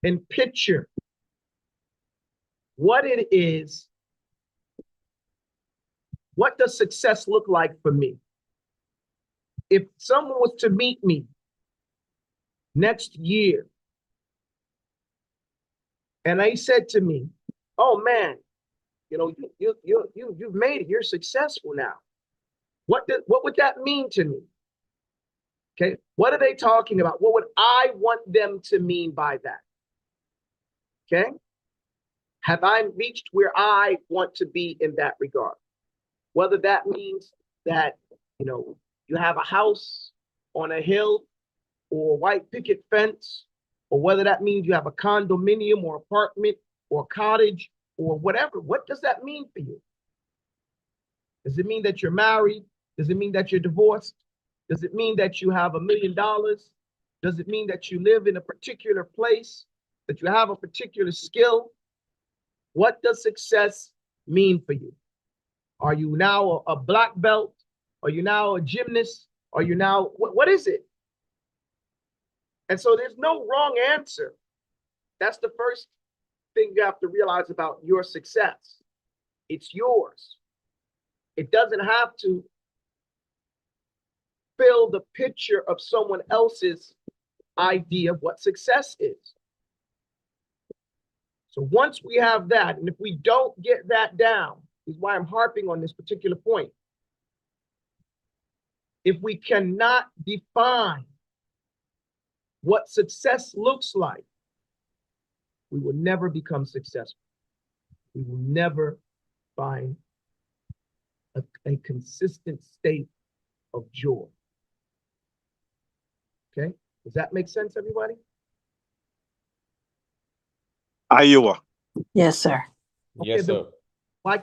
and picture what it is, what does success look like for me? If someone was to meet me next year and they said to me, oh man, you know, you've made it, you're successful now. What would that mean to me? Okay, what are they talking about? What would I want them to mean by that? Okay, have I reached where I want to be in that regard? Whether that means that, you know, you have a house on a hill or a white picket fence, or whether that means you have a condominium or apartment or cottage or whatever. What does that mean for you? Does it mean that you're married? Does it mean that you're divorced? Does it mean that you have $1 million? Does it mean that you live in a particular place, that you have a particular skill? What does success mean for you? Are you now a black belt? Are you now a gymnast? Are you now, what is it? And so there's no wrong answer. That's the first thing you have to realize about your success. It's yours. It doesn't have to fill the picture of someone else's idea of what success is. So once we have that, and if we don't get that down, is why I'm harping on this particular point. If we cannot define what success looks like, we will never become successful. We will never find a consistent state of joy. Okay, does that make sense, everybody? Iowa. Yes, sir. Okay, Yes, sir. Why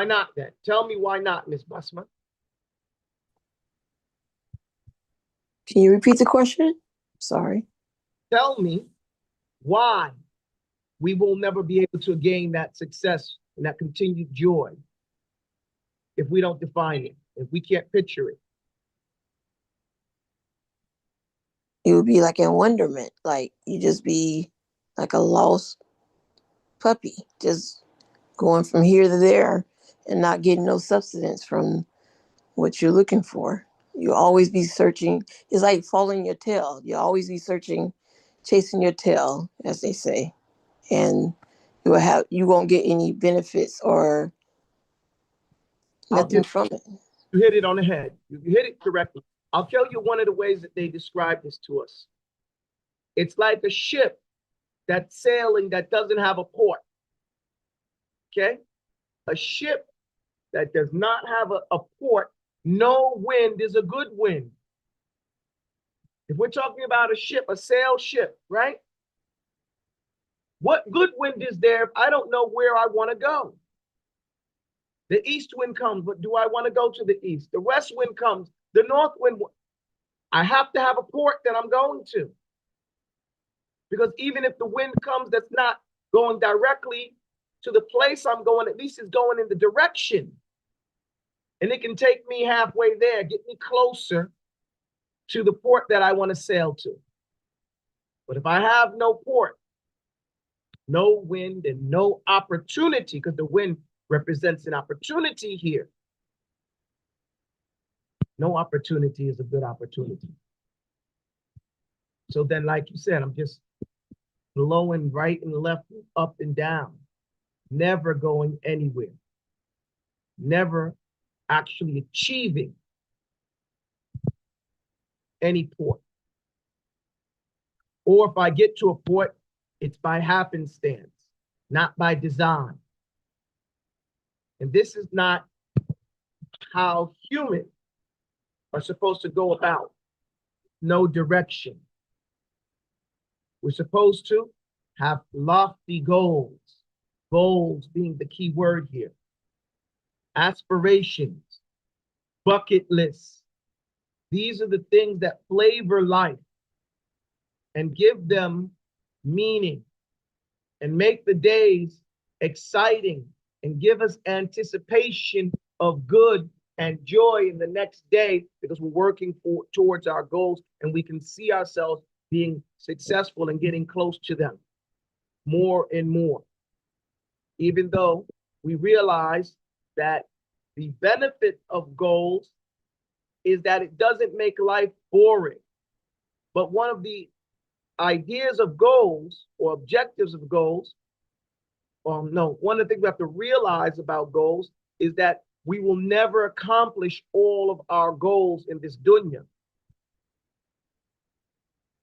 not then? Tell me why not, Miss Basma. Can you repeat the question? Sorry. Tell me why we will never be able to gain that success and that continued joy if we don't define it, if we can't picture it. It would be like in wonderment, like you just be like a lost puppy, just going from here to there and not getting no substance from what you're looking for. You'll always be searching. It's like following your tail. You'll always be searching, chasing your tail, as they say. And you won't get any benefits or nothing from it. You hit it on the head. You hit it correctly. I'll tell you one of the ways that they describe this to us. It's like a ship that's sailing that doesn't have a port. Okay? A ship that does not have a port, no wind is a good wind. If we're talking about a ship, a sail ship, right? What good wind is there if I don't know where I want to go? The east wind comes, but do I want to go to the east? The west wind comes, the north wind. I have to have a port that I'm going to. Because even if the wind comes that's not going directly to the place I'm going, at least it's going in the direction. And it can take me halfway there, get me closer to the port that I want to sail to. But if I have no port, no wind, and no opportunity, because the wind represents an opportunity here. No opportunity is a good opportunity. So then, like you said, I'm just blowing right and left, up and down, never going anywhere, never actually achieving any port. Or if I get to a port, it's by happenstance, not by design. And this is not how humans are supposed to go about. No direction. We're supposed to have lofty goals, goals being the key word here, aspirations, bucket lists. These are the things that flavor life and give them meaning and make the days exciting and give us anticipation of good and joy in the next day, because we're working towards our goals and we can see ourselves being successful and getting close to them more and more, even though we realize that the benefit of goals is that it doesn't make life boring. But one of the ideas of goals or objectives of goals, no, one of the things we have to realize about goals is that we will never accomplish all of our goals in this dunya.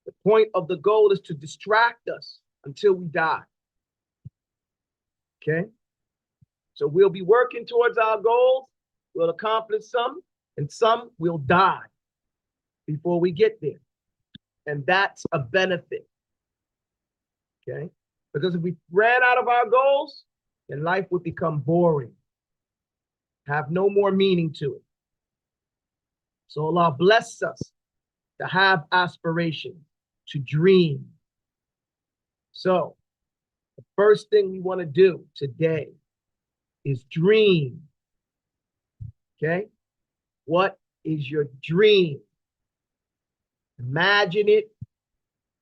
The point of the goal is to distract us until we die. Okay? So we'll be working towards our goals, we'll accomplish some, and some will die before we get there. And that's a benefit. Okay? Because if we ran out of our goals, then life would become boring, have no more meaning to it. So Allah bless us to have aspiration, to dream. So the first thing we want to do today is dream. Okay? What is your dream? Imagine it,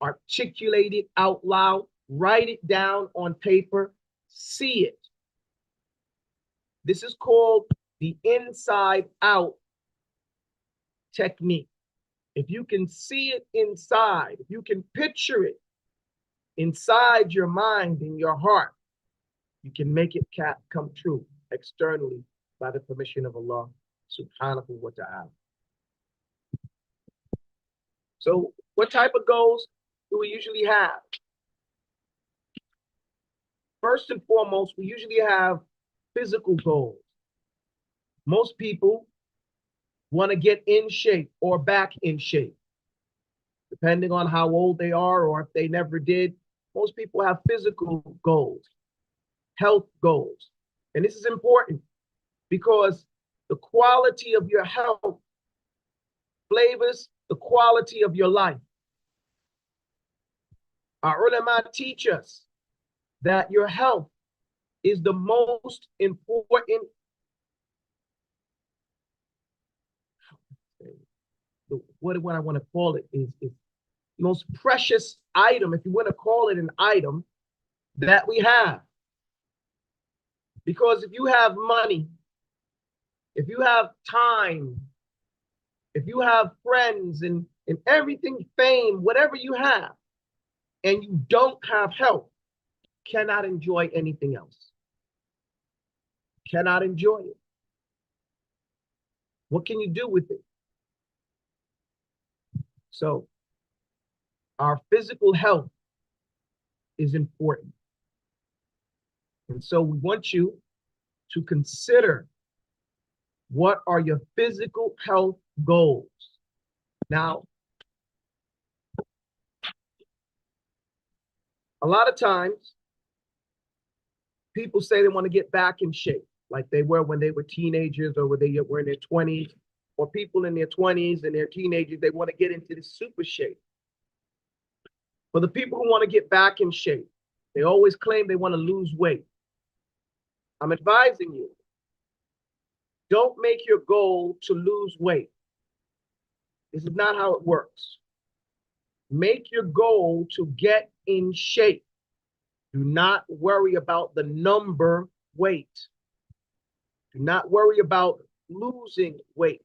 articulate it out loud, write it down on paper, see it. This is called the inside out technique. If you can see it inside, if you can picture it inside your mind and your heart, you can make it come true externally by the permission of Allah subhanahu wa ta'ala. So what type of goals do we usually have? First and foremost, we usually have physical goals. Most people want to get in shape or back in shape, depending on how old they are or if they never did. Most people have physical goals, health goals. And this is important because the quality of your health flavors the quality of your life. Our ulama teach us that your health is the most important, what I want to call it is most precious item, if you want to call it an item, that we have. Because if you have money, if you have time, if you have friends and everything, fame, whatever you have, and you don't have health, cannot enjoy anything else. Cannot enjoy it. What can you do with it? So our physical health is important. And so we want you to consider, what are your physical health goals? Now, a lot of times people say they want to get back in shape like they were when they were teenagers or when they were in their 20s, or people in their 20s and their teenagers, they want to get into this super shape. For the people who want to get back in shape, they always claim they want to lose weight. I'm advising you, don't make your goal to lose weight. This is not how it works. Make your goal to get in shape. Do not worry about the number weight. Do not worry about losing weight.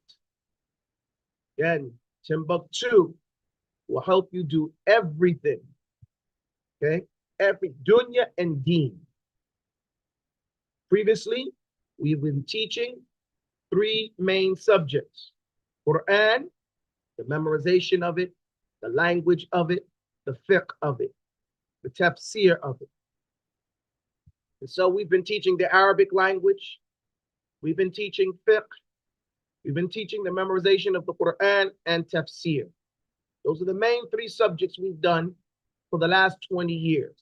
Again, Timbuktu will help you do everything. Okay? Every dunya and deen. Previously, we've been teaching 3 main subjects: Qur'an, the memorization of it, the language of it, the fiqh of it, the tafseer of it. And so we've been teaching the Arabic language, we've been teaching fiqh, we've been teaching the memorization of the Qur'an and tafseer. Those are the main 3 subjects we've done for the last 20 years.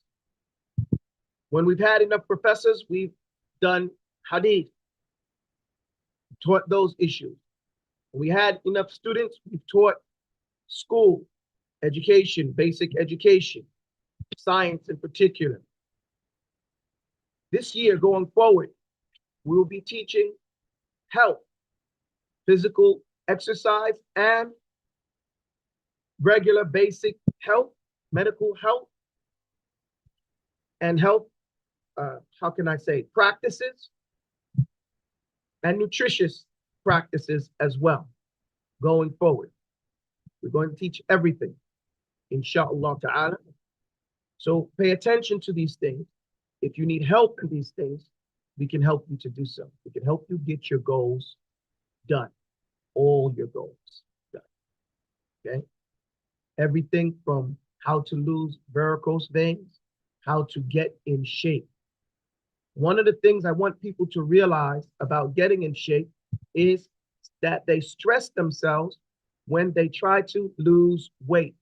When we've had enough professors, we've done Hadeeth, taught those issues. When we had enough students, we've taught school, education, basic education, science in particular. This year, going forward, we will be teaching health, physical exercise, and regular basic health, medical health, and health, how can I say, practices, and nutritious practices as well going forward. We're going to teach everything, inshallah ta'ala. So pay attention to these things. If you need help in these things, we can help you to do so. We can help you get your goals done, all your goals done, okay? Everything from how to lose varicose veins, how to get in shape. One of the things I want people to realize about getting in shape is that they stress themselves when they try to lose weight.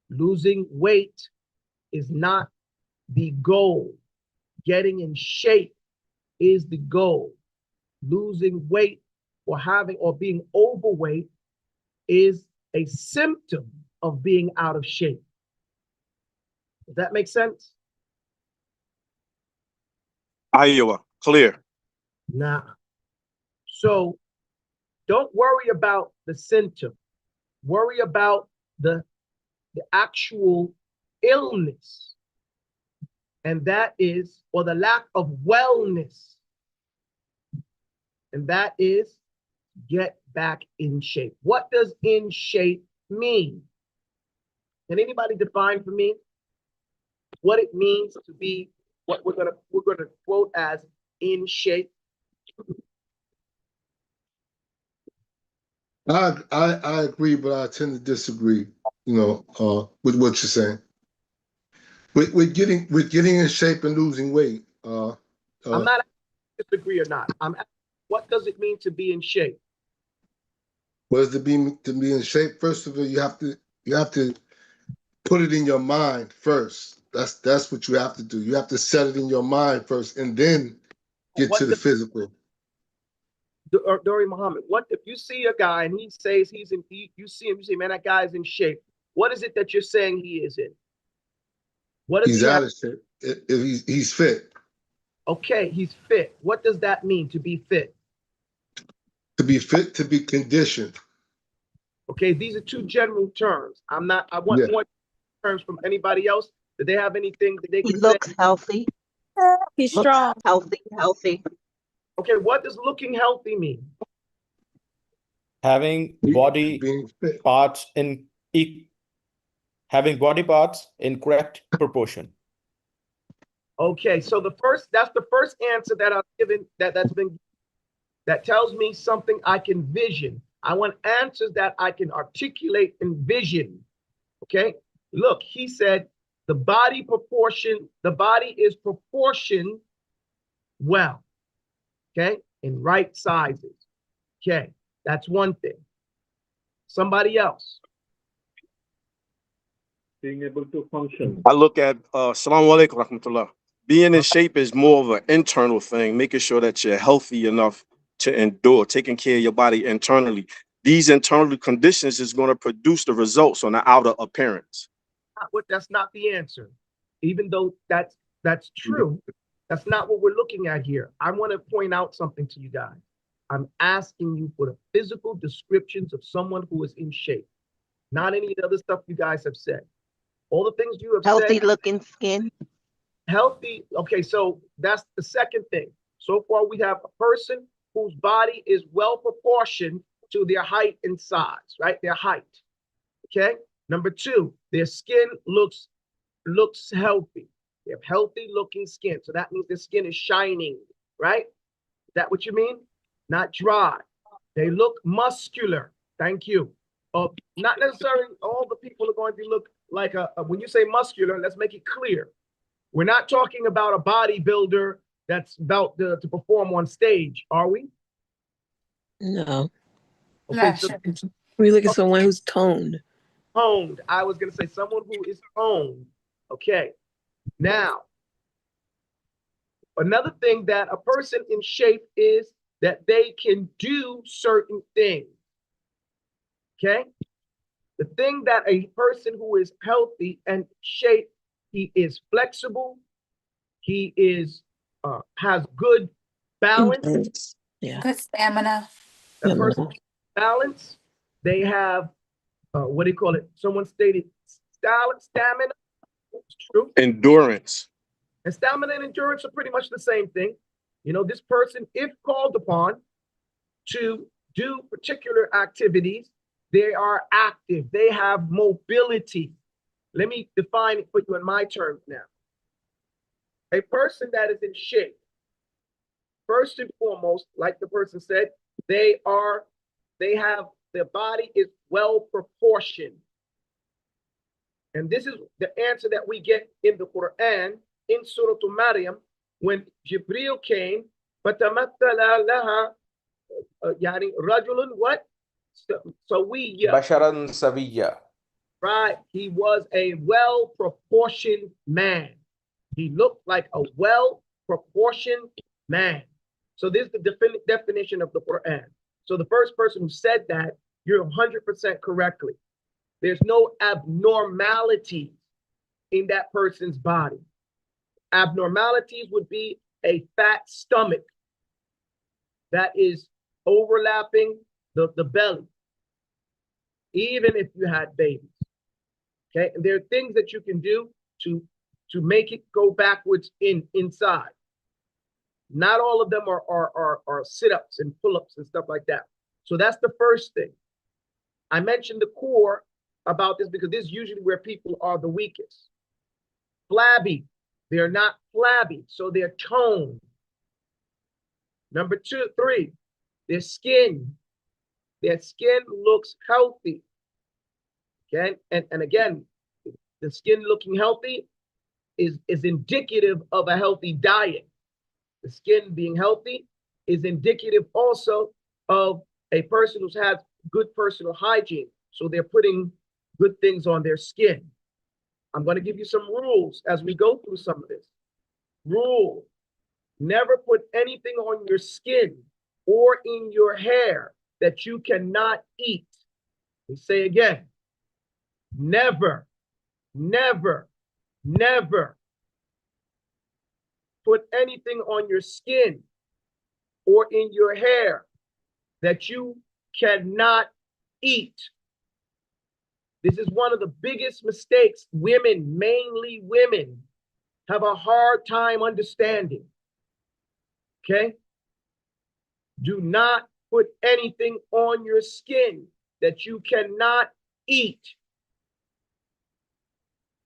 Losing weight is not the goal. Getting in shape is the goal. Losing weight or being overweight is a symptom of being out of shape. Does that make sense? Iowa, clear. Nah. So don't worry about the symptom. Worry about the actual illness. And that is, or the lack of wellness. And that is, get back in shape. What does in shape mean? Can anybody define for me what it means to be what we're gonna quote as in shape? I agree, but I tend to disagree, with what you're saying. With getting in shape and losing weight. I'm not asking if you disagree or not. I'm asking, what does it mean to be in shape? What does it mean to be in shape? First of all, you have to put it in your mind first. That's what you have to do. You have to set it in your mind first, and then get to the physical. Dori Muhammad, what if you see a guy and he says he's in, you see him, you say, man, that guy's in shape. What is it that you're saying he is in? What is he's he out of shape. He's fit. Okay, he's fit. What does that mean, to be fit? To be fit, to be conditioned. Okay, these are two general terms. I want more terms from anybody else. Do they have anything that they can say? He looks healthy. He's strong. Healthy. Okay, what does looking healthy mean? Having body parts in correct proportion. Okay, so that's the first answer that I've given, that tells me something I can vision. I want answers that I can articulate and vision. Okay, look, he said the body is proportioned well. Okay, in right sizes. Okay, that's one thing. Somebody else. Being able to function. I look at Assalamu alaikum rahmatullah. Being in shape is more of an internal thing, making sure that you're healthy enough to endure, taking care of your body internally. These internal conditions is going to produce the results on the outer appearance. That's not the answer. Even though that's true, that's not what we're looking at here. I want to point out something to you guys. I'm asking you for the physical descriptions of someone who is in shape, not any of the other stuff you guys have said. All the things you have said. Healthy looking skin. Healthy. Okay, so that's the second thing. So far, we have a person whose body is well proportioned to their height and size, right? Their height. Okay. Number two, their skin looks healthy. They have healthy looking skin. So that means their skin is shining, right? Is that what you mean? Not dry. They look muscular. Thank you. Not necessarily all the people are going to look like when you say muscular, let's make it clear. We're not talking about a bodybuilder that's about to perform on stage, are we? No. Okay, so We look at someone who's toned. Toned. I was going to say someone who is toned. Okay. Now, another thing that a person in shape is that they can do certain things. Okay. The thing that a person who is healthy and shape, he is flexible. He is has good balance. Yeah. Good stamina. A person balance. They have what do you call it? Someone stated stamina. It's true. Endurance. And stamina and endurance are pretty much the same thing. You know, this person, if called upon to do particular activities, they are active. They have mobility. Let me define it for you in my terms now. A person that is in shape, first and foremost, like the person said, their body is well proportioned. And this is the answer that we get in the Quran, in Surah Maryam, when Jibreel came, فَتَمَثَّلَ لَهَا يعني رَجُلٌ what? سَوِيًّا. Basharan Saviya. Right, he was a well-proportioned man. He looked like a well-proportioned man. So this is the definition of the Quran. So the first person who said that, you're 100% correctly. There's no abnormality in that person's body. Abnormalities would be a fat stomach that is overlapping the belly, even if you had babies. Okay, and there are things that you can do to make it go backwards inside. Not all of them are sit-ups and pull-ups and stuff like that. So that's the first thing. I mentioned the core about this because this is usually where people are the weakest. Flabby, they're not flabby, so they're toned. Number 2, 3, their skin looks healthy. Okay, and again, the skin looking healthy is indicative of a healthy diet. The skin being healthy is indicative also of a person who has good personal hygiene. So they're putting good things on their skin. I'm going to give you some rules as we go through some of this. Rule: never put anything on your skin or in your hair that you cannot eat. Let me say again, never, never, never put anything on your skin or in your hair that you cannot eat. This is one of the biggest mistakes women, mainly women, have a hard time understanding. Okay? Do not put anything on your skin that you cannot eat.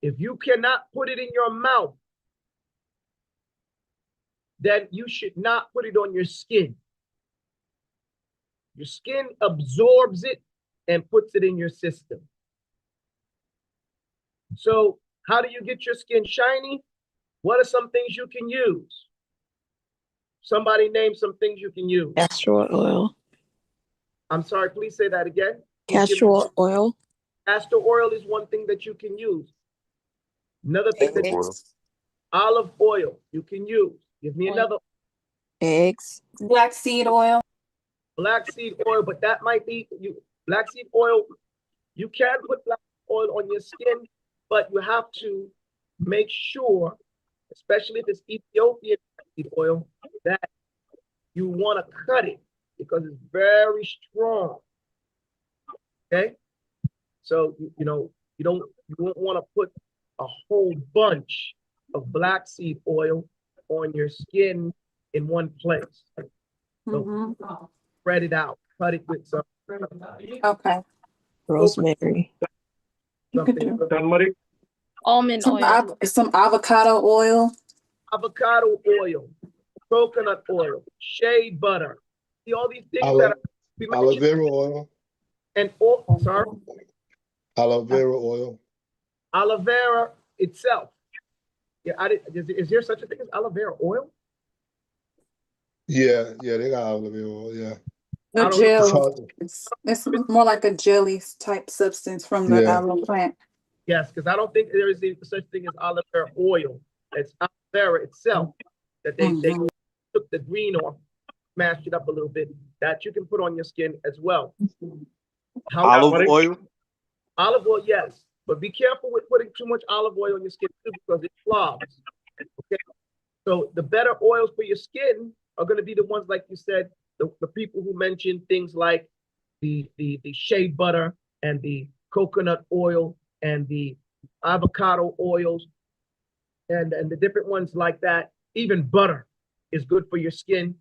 If you cannot put it in your mouth, then you should not put it on your skin. Your skin absorbs it and puts it in your system. So how do you get your skin shiny? What are some things you can use? Somebody name some things you can use. Castor oil. I'm sorry, please say that again. Castor oil. Castor oil is one thing that you can use. Another thing that olive oil you can use. Give me another. Eggs. Black seed oil. Black seed oil, but that might be black seed oil. You can put black oil on your skin, but you have to make sure, especially if it's Ethiopian seed oil, that you want to cut it because it's very strong. Okay, so you won't want to put a whole bunch of black seed oil on your skin in one place. So spread it out, cut it with some. Okay. Rosemary. Turmeric. Almond oil. Some avocado oil. Avocado oil, coconut oil, shea butter. See all these things that are aloe vera oil. And sorry? Aloe vera oil. Aloe vera itself. Yeah, is there such a thing as aloe vera oil? Yeah, they got aloe vera oil, yeah. The gel. It's more like a jelly type substance from the aloe plant. Yes, because I don't think there is such thing as aloe vera oil. It's aloe vera itself that they took the green off, smashed it up a little bit, that you can put on your skin as well. Olive oil? Olive oil, yes. But be careful with putting too much olive oil on your skin too, because it clogs. Okay. So the better oils for your skin are going to be the ones, like you said, the people who mentioned things like the shea butter and the coconut oil and the avocado oils and the different ones like that. Even butter is good for your skin.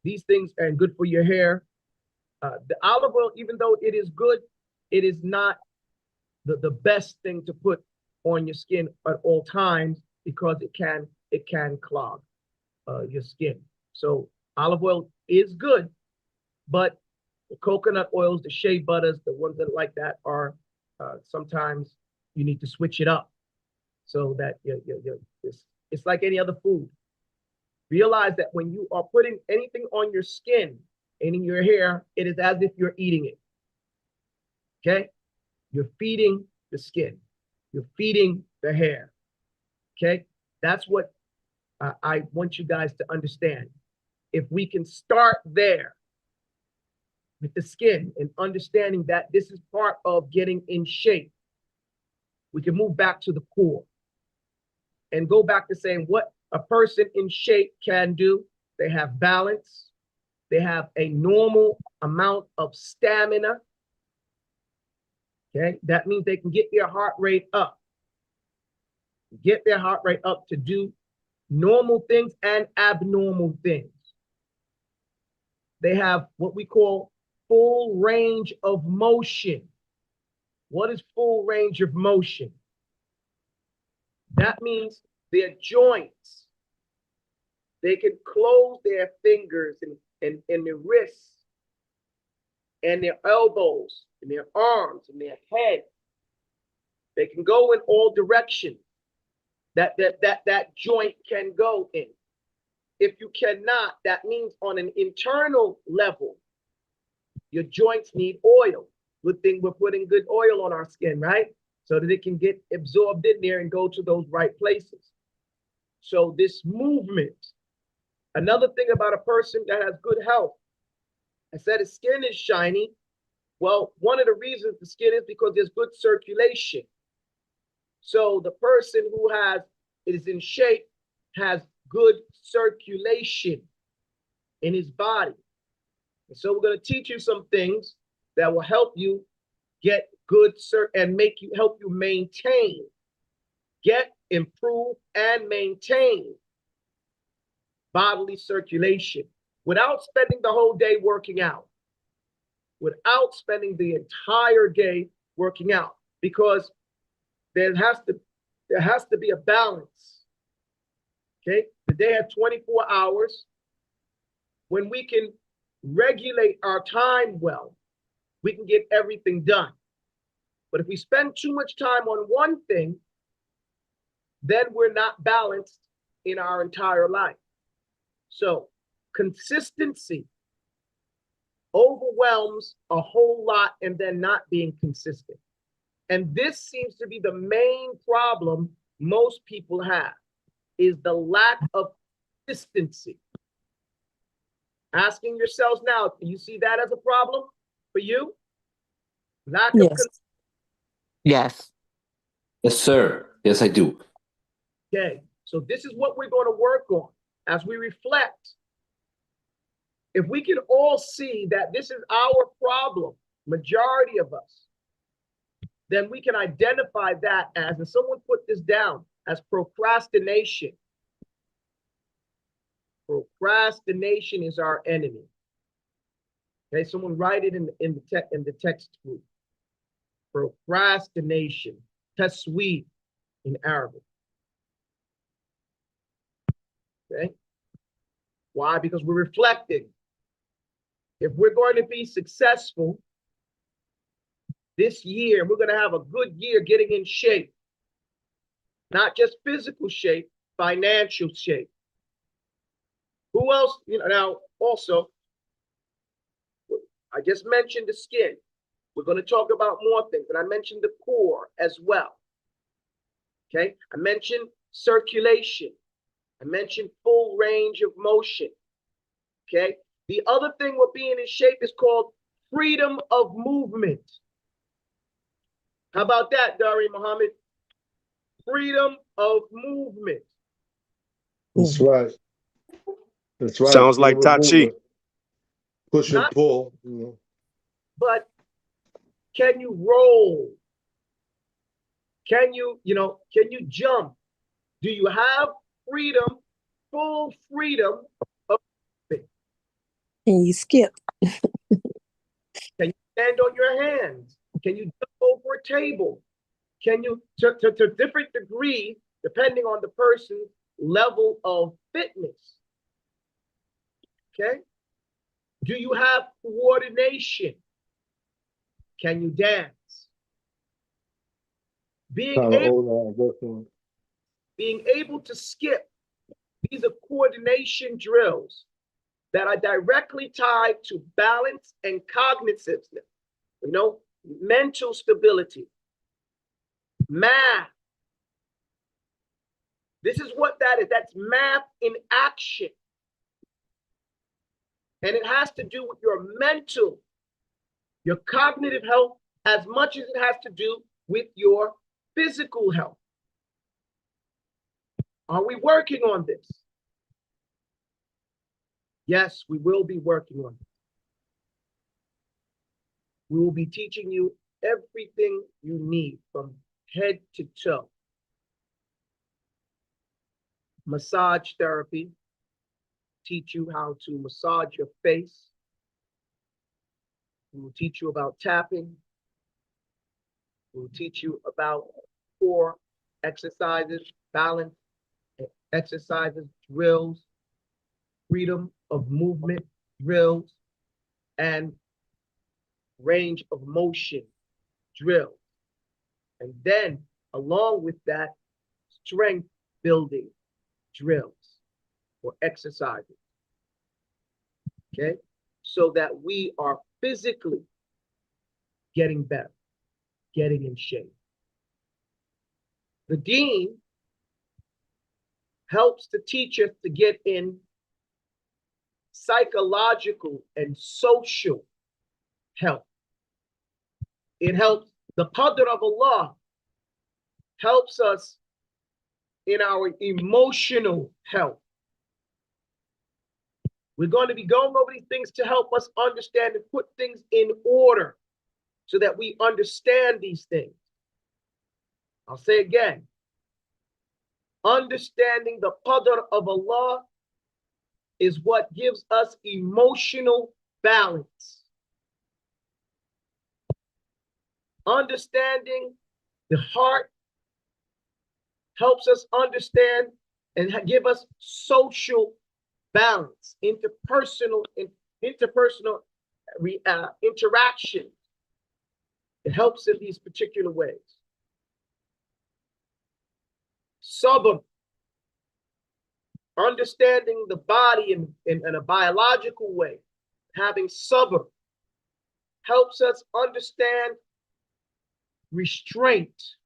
These things are good for your hair. The olive oil, even though it is good, it is not the best thing to put on your skin at all times because it can clog your skin. So olive oil is good, but the coconut oils, the shea butters, the ones that like that are sometimes you need to switch it up so that it's like any other food. Realize that when you are putting anything on your skin and in your hair, it is as if you're eating it. Okay? You're feeding the skin. You're feeding the hair. Okay? That's what I want you guys to understand. If we can start there with the skin and understanding that this is part of getting in shape, we can move back to the core and go back to saying what a person in shape can do. They have balance. They have a normal amount of stamina. Okay, that means they can get their heart rate up. Get their heart rate up to do normal things and abnormal things. They have what we call full range of motion. What is full range of motion? That means their joints, they can close their fingers and their wrists and their elbows and their arms and their head. They can go in all directions that joint can go in. If you cannot, that means on an internal level, your joints need oil. Good thing we're putting good oil on our skin, right? So that it can get absorbed in there and go to those right places. So this movement, another thing about a person that has good health, I said his skin is shiny. Well, one of the reasons the skin is because there's good circulation. So the person who is in shape has good circulation in his body. And so we're going to teach you some things that will help you get good and help you maintain, improve, and maintain bodily circulation without spending the whole day working out, without spending the entire day working out, because there has to be a balance. Okay, the day has 24 hours. When we can regulate our time well, we can get everything done. But if we spend too much time on one thing, then we're not balanced in our entire life. So consistency overwhelms a whole lot and then not being consistent. And this seems to be the main problem most people have, is the lack of consistency. Asking yourselves now, do you see that as a problem for you? Lack of consistency. Yes. Yes, sir. Yes, I do. Okay, so this is what we're going to work on as we reflect. If we can all see that this is our problem, majority of us, then we can identify that as, and someone put this down, as procrastination. Procrastination is our enemy. Okay, someone write it in the text group. Procrastination, tasweed in Arabic. Okay, why? Because we're reflecting. If we're going to be successful this year, we're going to have a good year getting in shape. Not just physical shape, financial shape. Who else? Now, also, I just mentioned the skin. We're going to talk about more things, and I mentioned the core as well. Okay, I mentioned circulation. I mentioned full range of motion. Okay, the other thing with being in shape is called freedom of movement. How about that, Dari Muhammad? Freedom of movement. That's right. That's right. Sounds like Tai Chi. Push and pull. But can you roll Can you, can you jump? Do you have freedom, full freedom of movement? Can you skip? Can you stand on your hands? Can you jump over a table? Can you, to different degree, depending on the person's level of fitness? Okay? Do you have coordination? Can you dance? Being able to skip, these are coordination drills that are directly tied to balance and cognitiveness, mental stability, math. This is what that is. That's math in action. And it has to do with your mental, your cognitive health, as much as it has to do with your physical health. Are we working on this? Yes, we will be working on it. We will be teaching you everything you need from head to toe. Massage therapy, teach you how to massage your face. We will teach you about tapping. We will teach you about core exercises, balance exercises, drills, freedom of movement drills, and range of motion drills. And then along with that, strength building drills or exercises. Okay? So that we are physically getting better, getting in shape. The Deen helps to teach us to get in psychological and social health. It helps, the Qadr of Allah helps us in our emotional health. We're going to be going over these things to help us understand and put things in order so that we understand these things. I'll say again, understanding the Qadr of Allah is what gives us emotional balance. Understanding the heart helps us understand and give us social balance, interpersonal interaction. It helps in these particular ways. Sabr, understanding the body in a biological way, having sabr helps us understand restraint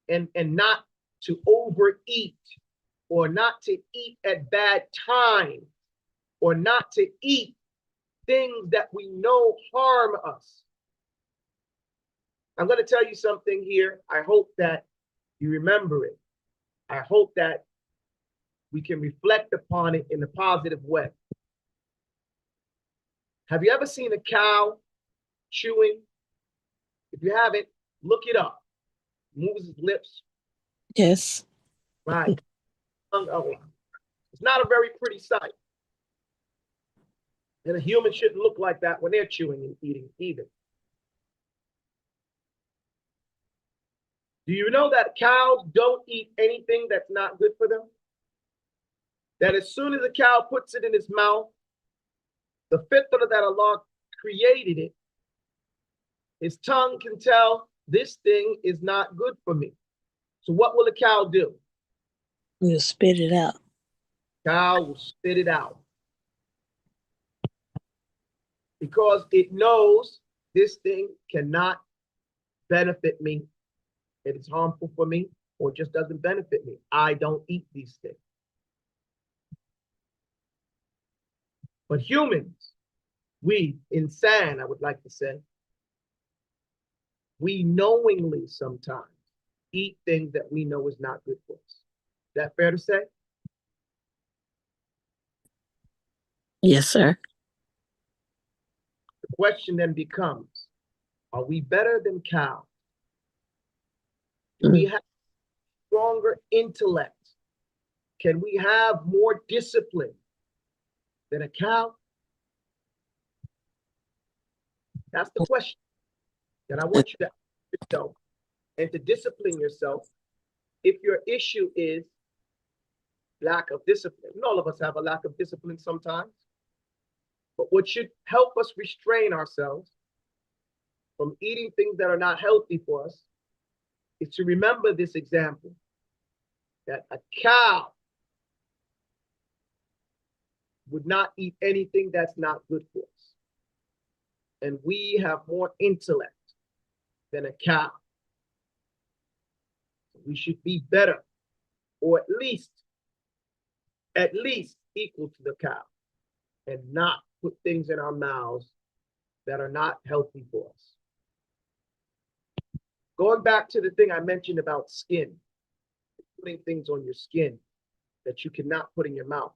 and not to overeat, or not to eat at bad time, or not to eat things that we know harm us. I'm going to tell you something here. I hope that you remember it. I hope that we can reflect upon it in a positive way. Have you ever seen a cow chewing? If you haven't, look it up. Moves his lips. Yes. Right. It's not a very pretty sight. And a human shouldn't look like that when they're chewing and eating either. Do you know that cows don't eat anything that's not good for them? That as soon as a cow puts it in its mouth, the fitrah that Allah created it, his tongue can tell this thing is not good for me. So what will a cow do? We'll spit it out. Cow will spit it out. Because it knows this thing cannot benefit me. It is harmful for me, or just doesn't benefit me. I don't eat these things. But humans, we, insan, I would like to say, we knowingly sometimes eat things that we know is not good for us. Is that fair to say? Yes, sir. The question then becomes, are we better than cows? Do we have stronger intellect? Can we have more discipline than a cow? That's the question that I want you to ask yourself and to discipline yourself if your issue is lack of discipline. All of us have a lack of discipline sometimes. But what should help us restrain ourselves from eating things that are not healthy for us is to remember this example, that a cow would not eat anything that's not good for us. And we have more intellect than a cow. We should be better, or at least equal to the cow, and not put things in our mouths that are not healthy for us. Going back to the thing I mentioned about skin, putting things on your skin that you cannot put in your mouth.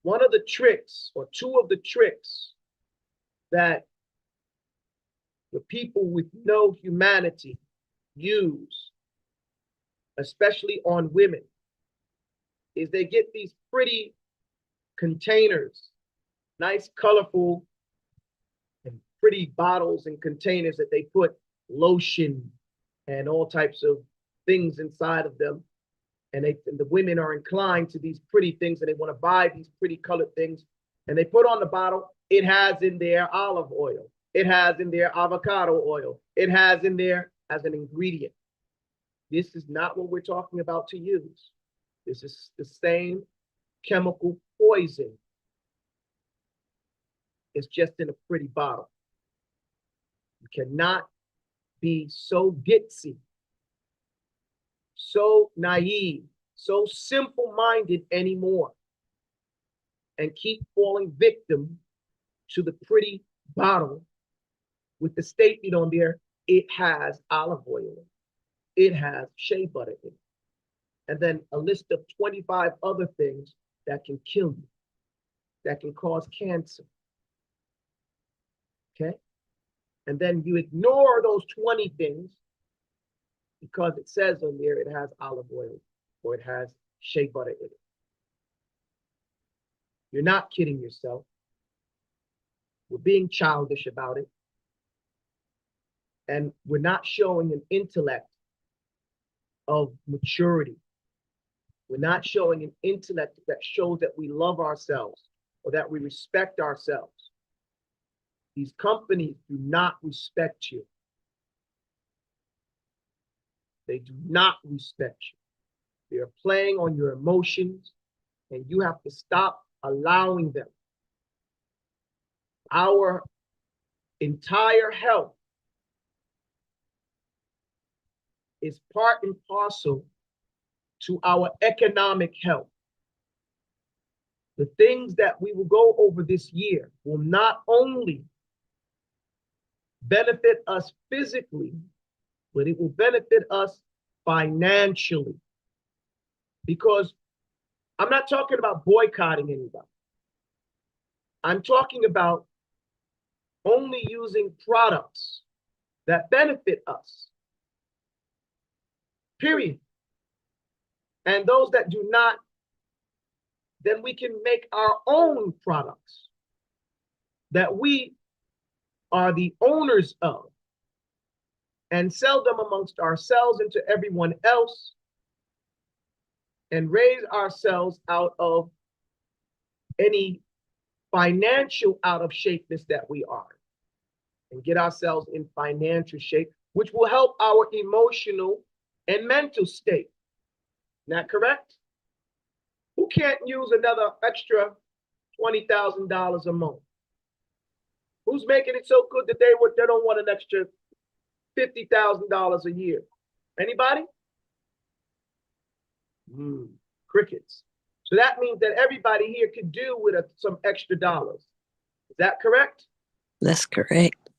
One of the tricks, or two of the tricks, that the people with no humanity use, especially on women, is they get these pretty containers, nice, colorful, and pretty bottles and containers that they put lotion and all types of things inside of them. And the women are inclined to these pretty things, and they want to buy these pretty colored things. And they put on the bottle, it has in there olive oil. It has in there avocado oil. It has in there as an ingredient. This is not what we're talking about to use. This is the same chemical poison. It's just in a pretty bottle. You cannot be so ditzy, so naive, so simple-minded anymore, and keep falling victim to the pretty bottle with the statement on there, it has olive oil, it has shea butter in it, and then a list of 25 other things that can kill you, that can cause cancer. Okay? And then you ignore those 20 things because it says on there it has olive oil or it has shea butter in it. You're not kidding yourself. We're being childish about it. And we're not showing an intellect of maturity. We're not showing an intellect that shows that we love ourselves or that we respect ourselves. These companies do not respect you. They do not respect you. They are playing on your emotions, and you have to stop allowing them. Our entire health is part and parcel to our economic health. The things that we will go over this year will not only benefit us physically, but it will benefit us financially. Because I'm not talking about boycotting anybody. I'm talking about only using products that benefit us. Period. And those that do not, then we can make our own products that we are the owners of and sell them amongst ourselves and to everyone else and raise ourselves out of any financial out of shapeness that we are and get ourselves in financial shape, which will help our emotional and mental state. Isn't that correct? Who can't use another extra $20,000 a month? Who's making it so good that they don't want an extra $50,000 a year? Anybody? Crickets. So that means that everybody here could do with some extra dollars. Is that correct? That's correct.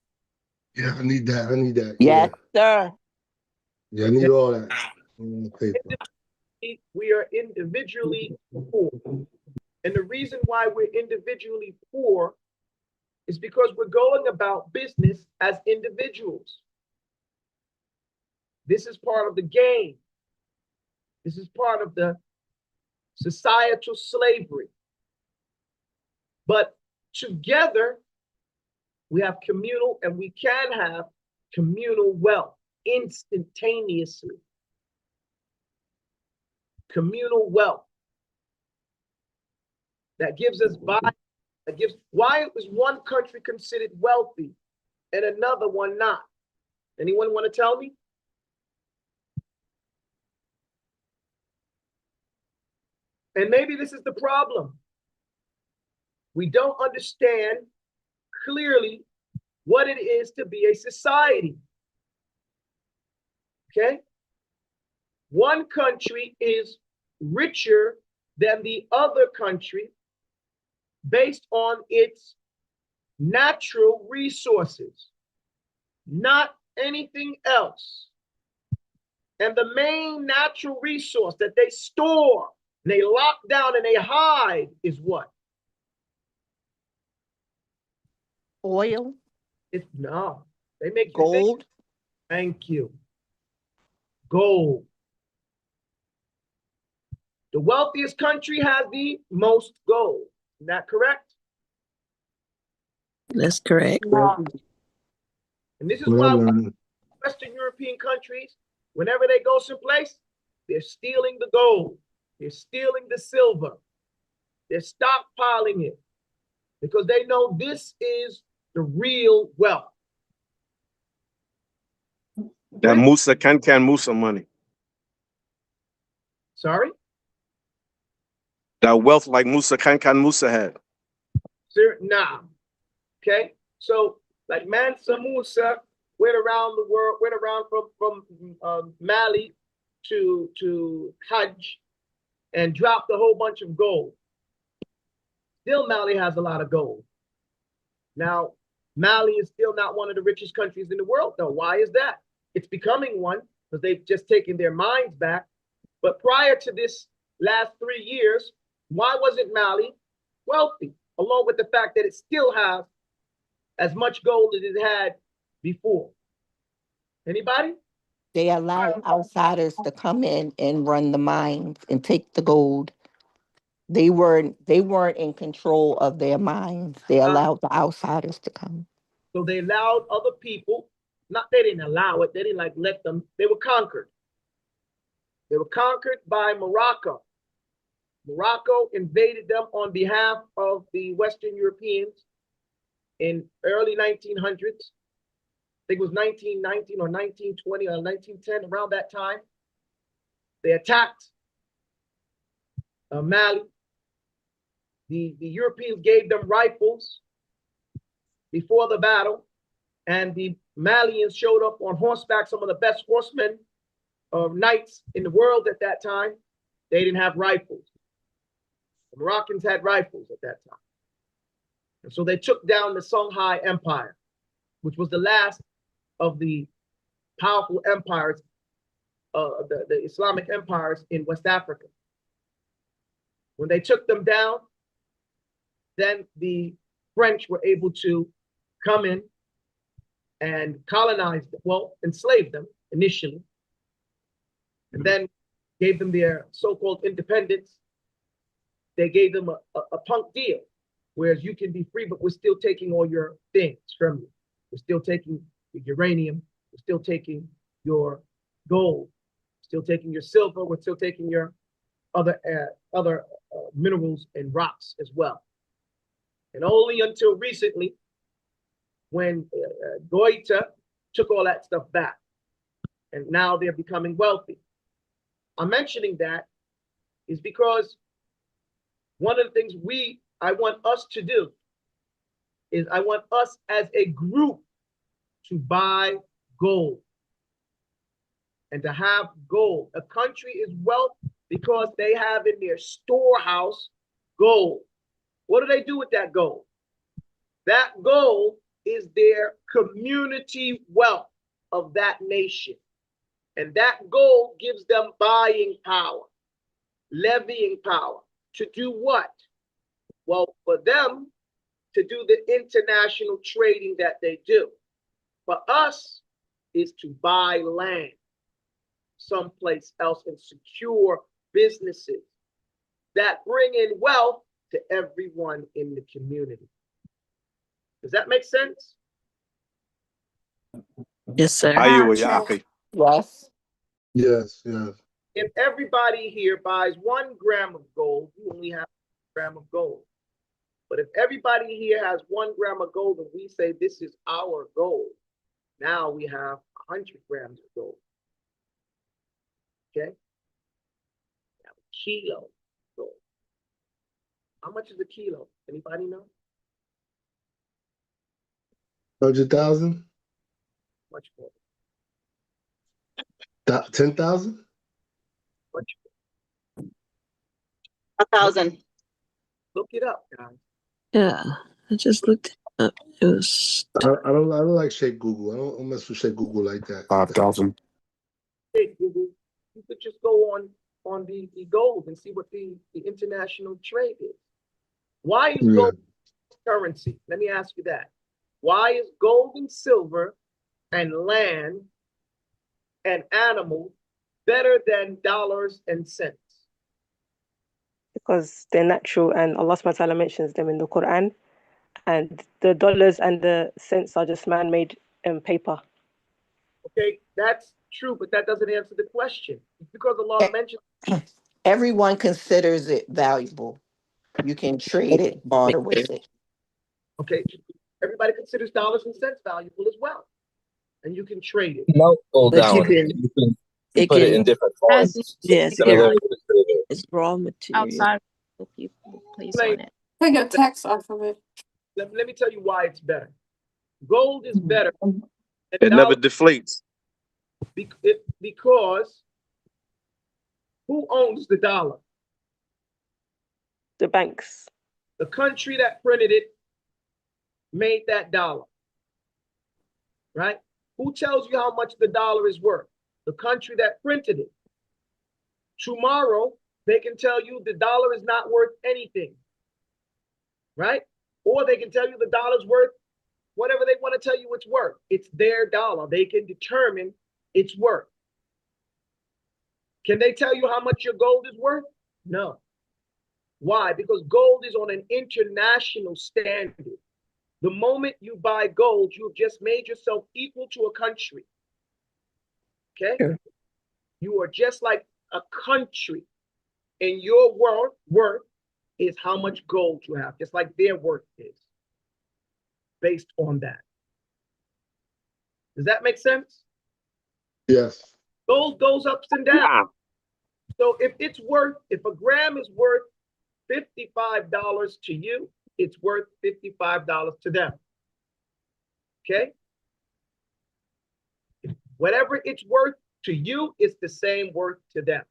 Yeah, I need that. I need that. Yes, Yeah. sir. Yeah, I need all that. We are individually poor. And the reason why we're individually poor is because we're going about business as individuals. This is part of the game. This is part of the societal slavery. But together, we have communal, and we can have communal wealth instantaneously. Communal wealth that gives us value. That gives, why is one country considered wealthy and another one not? Anyone want to tell me? And maybe this is the problem. We don't understand clearly what it is to be a society. Okay? One country is richer than the other country based on its natural resources, not anything else. And the main natural resource that they store, and they lock down and they hide is what? Oil? No, they make gold. Thank you. Gold. The wealthiest country has the most gold. Is that correct? That's correct. And this is why Western European countries, whenever they go someplace, they're stealing the gold. They're stealing the silver. They're stockpiling it because they know this is the real wealth. That Musa can Musa money. Sorry? That wealth like Musa can Musa had. Sir, nah. Okay? So, like Mansa Musa went around the world, went around from Mali to Hajj and dropped a whole bunch of gold. Still, Mali has a lot of gold. Now, Mali is still not one of the richest countries in the world, though. Why is that? It's becoming one because they've just taken their minds back. But prior to this last 3 years, why wasn't Mali wealthy? Along with the fact that it still has as much gold as it had before. Anybody? They allow outsiders to come in and run the mines and take the gold. They weren't in control of their mines. They allowed the outsiders to come. So they allowed other people, they didn't allow it, they didn't let them, they were conquered. They were conquered by Morocco. Morocco invaded them on behalf of the Western Europeans in early 1900s. I think it was 1919 or 1920 or 1910, around that time. They attacked Mali. The Europeans gave them rifles before the battle, and the Malians showed up on horseback, some of the best horsemen knights in the world at that time. They didn't have rifles. The Moroccans had rifles at that time. And so they took down the Songhai Empire, which was the last of the powerful empires, the Islamic empires in West Africa. When they took them down, then the French were able to come in and colonize them, well, enslave them initially, and then gave them their so-called independence. They gave them a punk deal, whereas you can be free, but we're still taking all your things from you. We're still taking your uranium, we're still taking your gold, still taking your silver, we're still taking your other minerals and rocks as well. And only until recently, when Goethe took all that stuff back, and now they're becoming wealthy. I'm mentioning that is because one of the things I want us to do is I want us as a group to buy gold and to have gold. A country is wealthy because they have in their storehouse gold. What do they do with that gold? That gold is their community wealth of that nation. And that gold gives them buying power, levying power. To do what? Well, for them to do the international trading that they do. For us is to buy land. someplace else and secure businesses that bring in wealth to everyone in the community. Does that make sense? Yes, sir. Yes. Yes, yes. If everybody here buys 1 gram of gold, you only have 1 gram of gold. But if everybody here has 1 gram of gold and we say this is our gold, now we have 100 grams of gold. Okay? Now a kilo of gold. How much is a kilo? Anybody know? 100,000? Much more. 10,000? Much more. 1,000. Look it up, guys. Yeah, I just looked it up. It was. I don't like Shaykh Google. I don't mess with Shaykh Google like that. 5,000. Hey, Google, you could just go on the gold and see what the international trade is. Why is gold currency? Let me ask you that. Why is gold and silver and land and animals better than dollars and cents? Because they're natural and Allah subhanahu wa ta'ala mentions them in the Qur'an. And the dollars and the cents are just man-made paper. Okay, that's true, but that doesn't answer the question. Because Allah mentioned Everyone considers it valuable. You can trade it, barter with it. okay, everybody considers dollars and cents valuable as well. And you can trade it. No, go But down. you can Put it in different forms. Yes, Similar to the it's raw material. Outside of people place on it. Take a tax off of it. Let me tell you why it's better. Gold is better. It never deflates. Because who owns the dollar? The banks. The country that printed it made that dollar. Right? Who tells you how much the dollar is worth? The country that printed it. Tomorrow, they can tell you the dollar is not worth anything. Right? Or they can tell you the dollar's worth whatever they want to tell you it's worth. It's their dollar. They can determine its worth. Can they tell you how much your gold is worth? No. Why? Because gold is on an international standard. The moment you buy gold, you've just made yourself equal to a country. Okay? Sure. You are just like a country. And your worth is how much gold you have, just like their worth is based on that. Does that make sense? Yes. Gold goes ups and downs. So if a gram is worth $55 to you, it's worth $55 to them. Okay? Whatever it's worth to you, it's the same worth to them.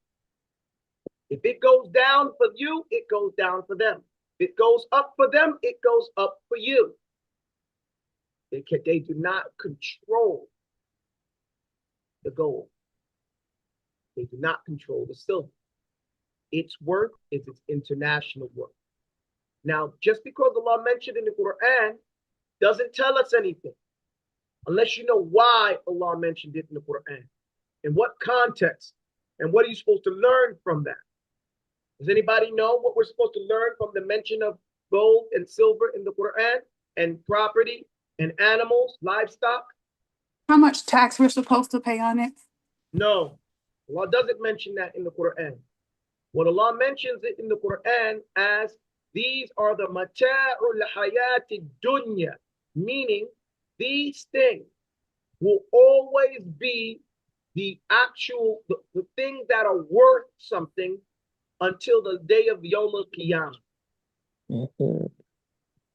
If it goes down for you, it goes down for them. If it goes up for them, it goes up for you. They do not control the gold. They do not control the silver. Its worth is its international worth. Now, just because Allah mentioned in the Quran doesn't tell us anything unless you know why Allah mentioned it in the Quran, in what context, and what are you supposed to learn from that. Does anybody know what we're supposed to learn from the mention of gold and silver in the Quran and property and animals, livestock? How much tax we're supposed to pay on it? No, Allah doesn't mention that in the Quran. What Allah mentions it in the Quran as these are the mata'ul hayati dunya, meaning these things will always be the actual, the things that are worth something until the day of Yawm al-Qiyamah.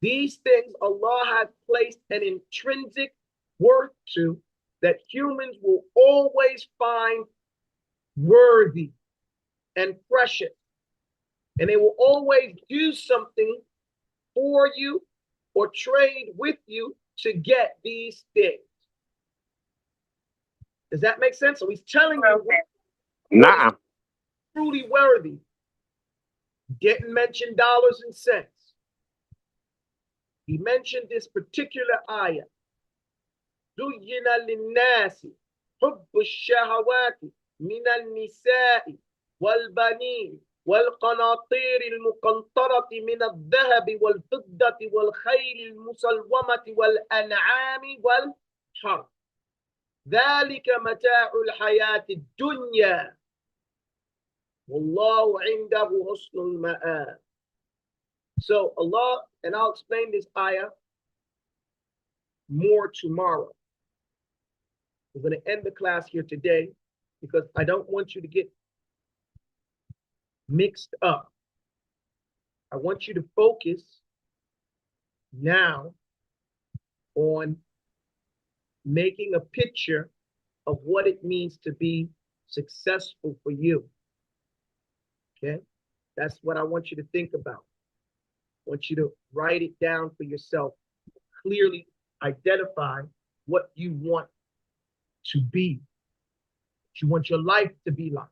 These things Allah has placed an intrinsic worth to that humans will always find worthy and precious. And they will always do something for you or trade with you to get these things. Does that make sense? So he's telling you what is truly worthy. Didn't mention dollars and cents. He mentioned this particular ayah. زُيِّنَ لِلنَّاسِ حُبُّ الشَّهَوَاتِ من النساء والبنين والقناطير المقنطرة من الذهب والفضة والخيل المسومة والأنعام والحرث ذلك متاع الحياة الدنيا والله عنده حسن المآب. So Allah, and I'll explain this ayah more tomorrow. We're going to end the class here today because I don't want you to get mixed up. I want you to focus now on making a picture of what it means to be successful for you. Okay? That's what I want you to think about. I want you to write it down for yourself. Clearly identify what you want to be, what you want your life to be like.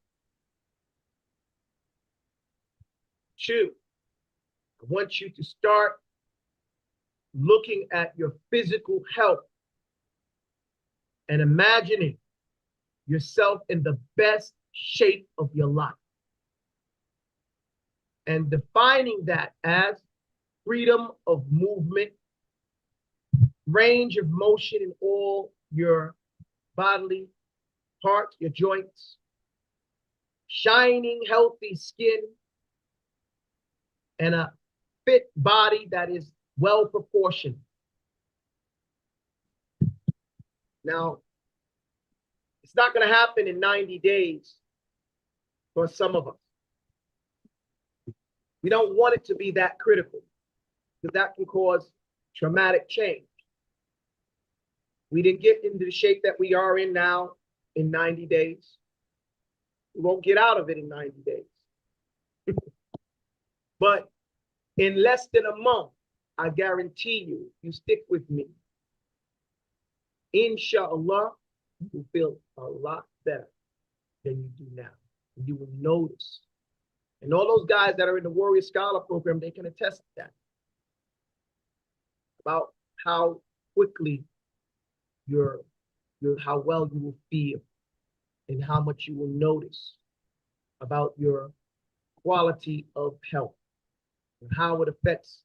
2, I want you to start looking at your physical health and imagining yourself in the best shape of your life. And defining that as freedom of movement, range of motion in all your bodily parts, your joints, shining, healthy skin, and a fit body that is well proportioned. Now, it's not going to happen in 90 days for some of us. We don't want it to be that critical because that can cause traumatic change. We didn't get into the shape that we are in now in 90 days. We won't get out of it in 90 days. But in less than a month, I guarantee you, you stick with me, inshallah, you will feel a lot better than you do now. You will notice. And all those guys that are in the Warrior Scholar program, they can attest to that. About how quickly how well you will feel and how much you will notice about your quality of health and how it affects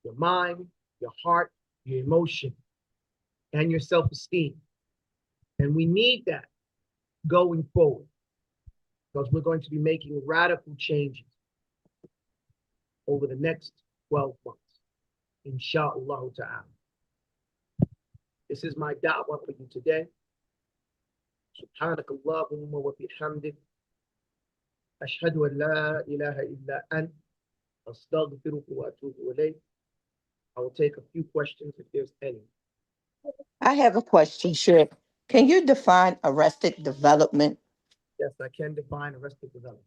your mind, your heart, your emotion, and your self-esteem. And we need that going forward because we're going to be making radical changes over the next 12 months, inshallah ta'ala. This is my da'wah for you today. سبحانك اللهم وبحمدك أشهد أن لا إله إلا أنت أستغفرك وأتوب إليك. I will take a few questions if there's any. I have a question, Shaykh. Can you define arrested development? Yes, I can define arrested development.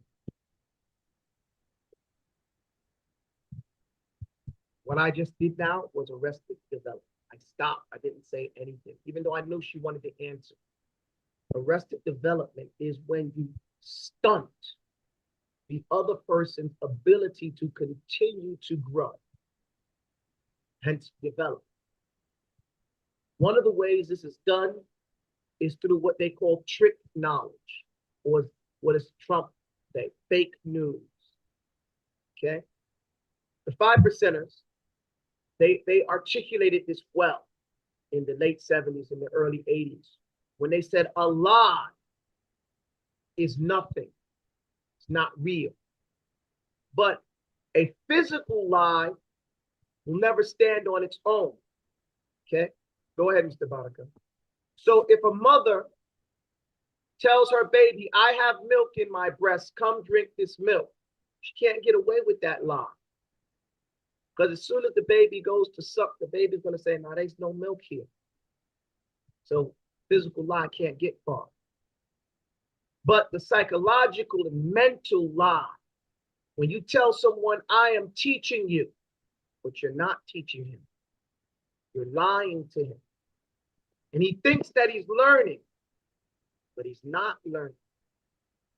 What I just did now was arrested development. I stopped. I didn't say anything, even though I knew she wanted to answer. Arrested development is when you stunt the other person's ability to continue to grow, hence develop. One of the ways this is done is through what they call trick knowledge, or what is Trump say, fake news. Okay? The 5%ers, they articulated this well in the late 70s and the early 80s when they said a lie is nothing. It's not real. But a physical lie will never stand on its own. Okay? Go ahead, Mr. Baraka. So if a mother tells her baby, I have milk in my breast, come drink this milk, she can't get away with that lie. Because as soon as the baby goes to suck, the baby's going to say, no, there's no milk here. So physical lie can't get far. But the psychological and mental lie, when you tell someone, I am teaching you, but you're not teaching him. You're lying to him. And he thinks that he's learning, but he's not learning.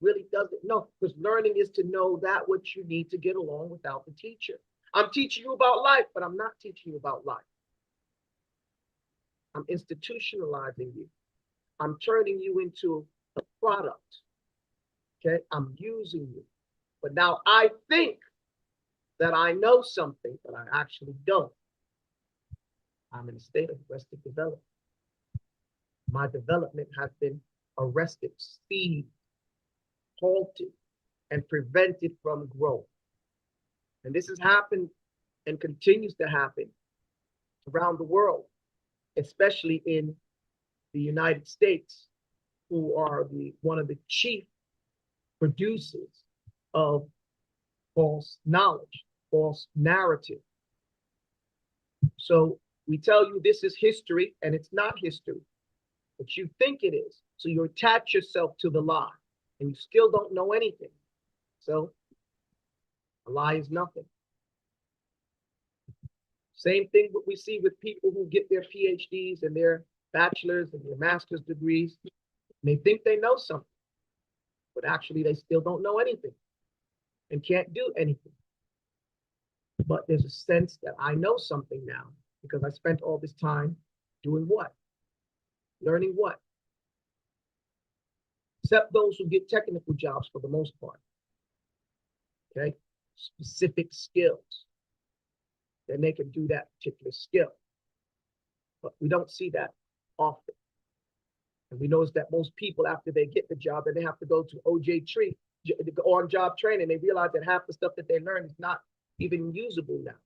Really doesn't know, because learning is to know that what you need to get along without the teacher. I'm teaching you about life, but I'm not teaching you about life. I'm institutionalizing you. I'm turning you into a product Okay, I'm using you. But now I think that I know something, but I actually don't. I'm in a state of arrested development. My development has been arrested, seized, halted, and prevented from growth. And this has happened and continues to happen around the world, especially in the United States, who are one of the chief producers of false knowledge, false narrative. So we tell you this is history, and it's not history, but you think it is. So you attach yourself to the lie, and you still don't know anything. So a lie is nothing. Same thing what we see with people who get their PhDs and their bachelor's and their master's degrees. And they think they know something, but actually they still don't know anything and can't do anything. But there's a sense that I know something now because I spent all this time doing what? Learning what? Except those who get technical jobs for the most part. Okay? Specific skills. Then they can do that particular skill. But we don't see that often. And we notice that most people, after they get the job, then they have to go to on-job training. They realize that half the stuff that they learn is not even usable now.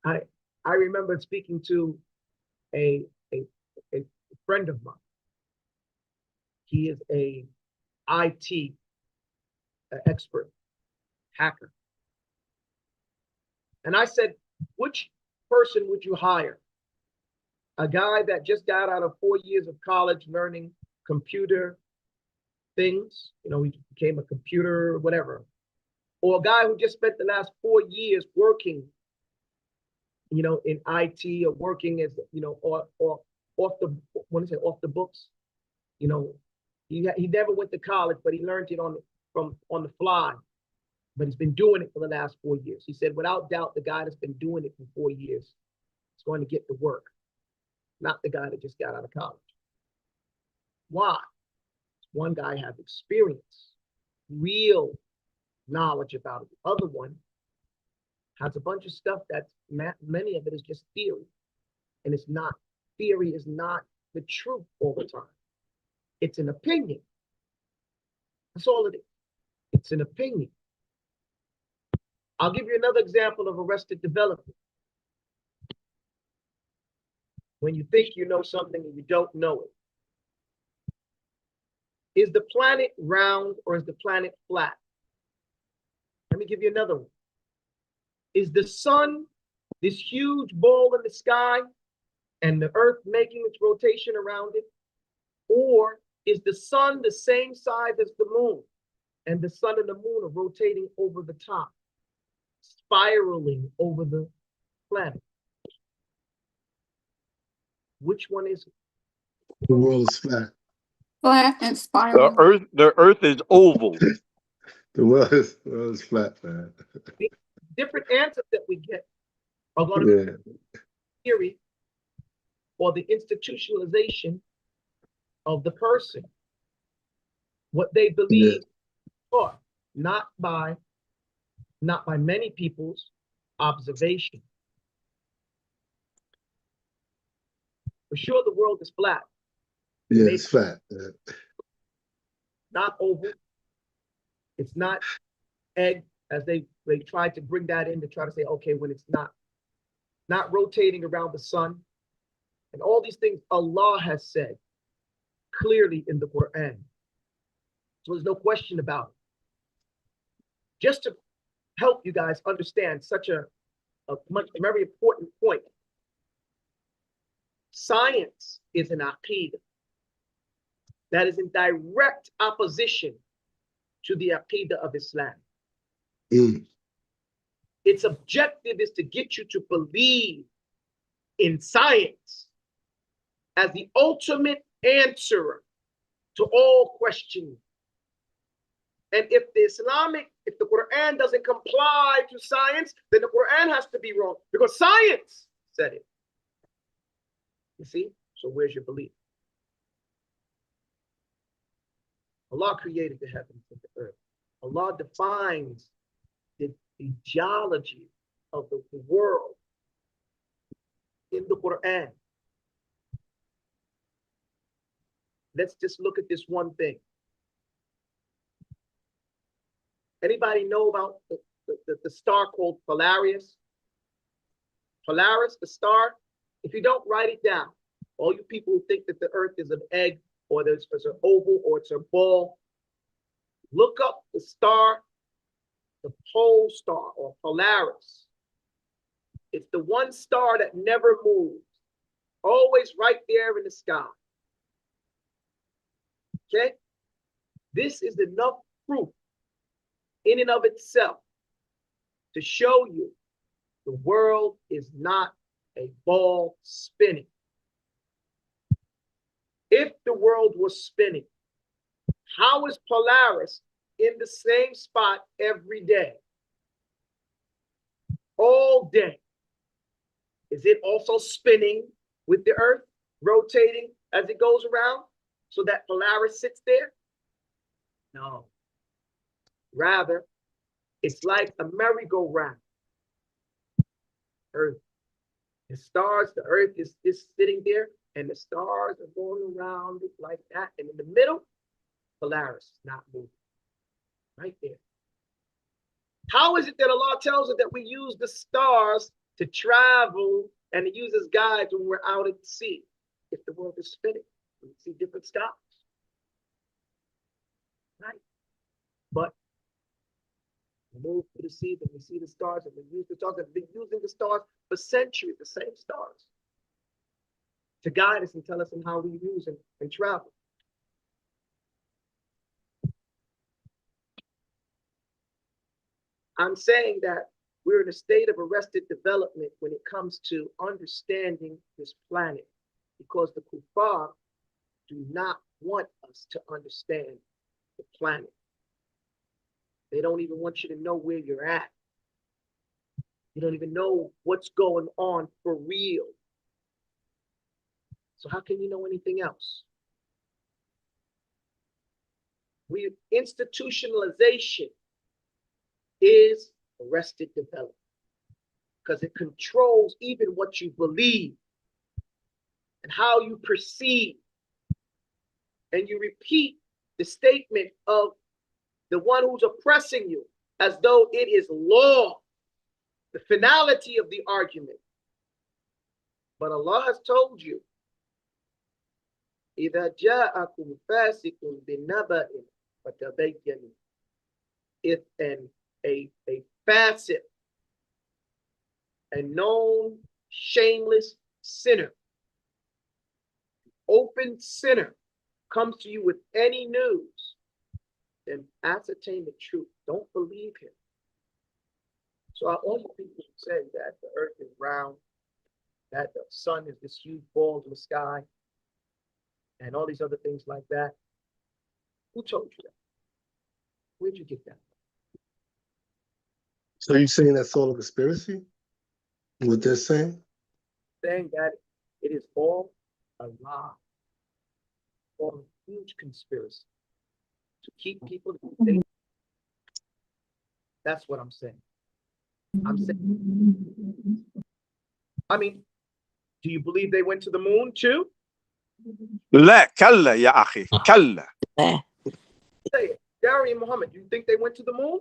I remember speaking to a friend of mine. He is a IT expert, hacker. And I said, which person would you hire? A guy that just got out of 4 years of college learning computer things, he became a computer, whatever. Or a guy who just spent the last 4 years working, in IT or working as, or off the books. He never went to college, but he learned it on the fly. But he's been doing it for the last 4 years. He said, without doubt, the guy that's been doing it for 4 years is going to get the work, not the guy that just got out of college. Why? One guy has experience, real knowledge about it. The other one has a bunch of stuff that's, many of it is just theory. And it's not, theory is not the truth all the time. It's an opinion. That's all it is. It's an opinion. I'll give you another example of arrested development. When you think you know something and you don't know it. Is the planet round or is the planet flat? Let me give you another one. Is the sun this huge ball in the sky and the earth making its rotation around it? Or is the sun the same size as the moon and the sun and the moon are rotating over the top, spiraling over the planet? Which one is it? The world is flat. Flat and spiral. The earth is oval. The world is flat, man. The different answers that we get are going to be theory or the institutionalization of the person. What they believe taught, not by many people's observation. For sure, the world is flat. Yeah, it's flat. Not oval. It's not egg, as they tried to bring that in to try to say, okay, when it's not rotating around the sun. And all these things Allah has said clearly in the Qur'an. So there's no question about it. Just to help you guys understand such a very important point. Science is an aqidah that is in direct opposition to the aqidah of Islam. Its objective is to get you to believe in science as the ultimate answer to all questions. And if the Quran doesn't comply to science, then the Quran has to be wrong because science said it. You see? So where's your belief? Allah created the heavens and the earth. Allah defines the geology of the world in the Qur'an. Let's just look at this one thing. Anybody know about the star called Polaris? Polaris, the star? If you don't, write it down. All you people who think that the earth is an egg or there's an oval or it's a ball, look up the star, the pole star or Polaris. It's the one star that never moves, always right there in the sky. Okay? This is enough proof in and of itself to show you the world is not a ball spinning. If the world was spinning, how is Polaris in the same spot every day? All day. Is it also spinning with the earth, rotating as it goes around so that Polaris sits there? No. Rather, it's like a merry-go-round. Earth. The stars, the earth is sitting there, and the stars are going around it like that. And in the middle, Polaris is not moving. Right there. How is it that Allah tells us that we use the stars to travel and to use as guides when we're out at sea? If the world is spinning, we see different stars. Right? But we move to the sea, and we see the stars, and we use the stars. We've been using the stars for centuries, the same stars, to guide us and tell us how we use and travel. I'm saying that we're in a state of arrested development when it comes to understanding this planet, because the kuffar do not want us to understand the planet. They don't even want you to know where you're at. You don't even know what's going on for real. So how can you know anything else? Institutionalization is arrested development, because it controls even what you believe and how you perceive. And you repeat the statement of the one who's oppressing you as though it is law, the finality of the argument. But Allah has told you, إِذَا جَاءَكُمْ فَاسِقٌ بِنَبَإٍ فَتَبَيَّنُوا. If a facet, a known shameless sinner, open sinner, comes to you with any news, then ascertain the truth. Don't believe him. So all you people who say that the earth is round, that the sun is this huge ball in the sky, and all these other things like that, who told you that? Where'd you get that? So you're saying that's all a conspiracy? What they're saying? Saying that it is all a lie, all a huge conspiracy to keep people safe. That's what I'm saying. I'm saying, I mean, do you believe they went to the moon too? لا كلا يا أخي كلا. Say it. Gary and Muhammad, do you think they went to the moon?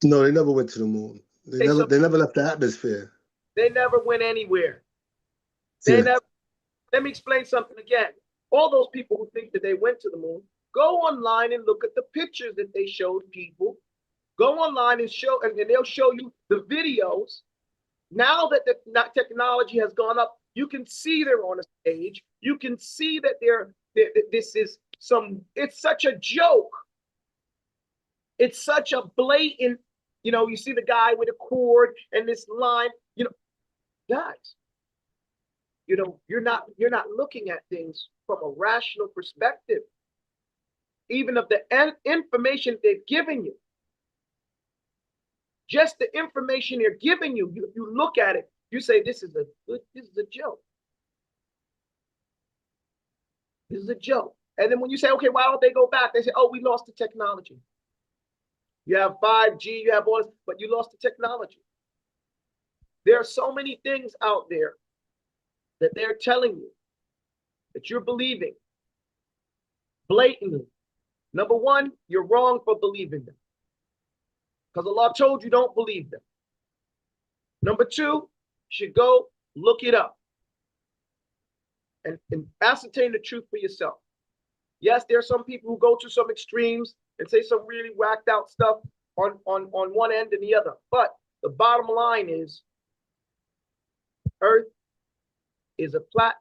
No, they never went to the moon. They never left the atmosphere. They never went anywhere. They never. Let me explain something again. All those people who think that they went to the moon, go online and look at the pictures that they showed people. Go online and show, and they'll show you the videos. Now that the technology has gone up, you can see they're on a stage. You can see that this is it's such a joke. It's such a blatant, you see the guy with a cord and this line, guys, you're not looking at things from a rational perspective, even of the information they've given you. Just the information they're giving you, you look at it, you say, this is a joke. This is a joke. And then when you say, okay, why don't they go back? They say, oh, we lost the technology. You have 5G, you have all this, but you lost the technology. There are so many things out there that they're telling you that you're believing blatantly. Number one, you're wrong for believing them, because Allah told you don't believe them. Number two, you should go look it up and ascertain the truth for yourself. Yes, there are some people who go to some extremes and say some really whacked out stuff on one end and the other. But the bottom line is, Earth is a flat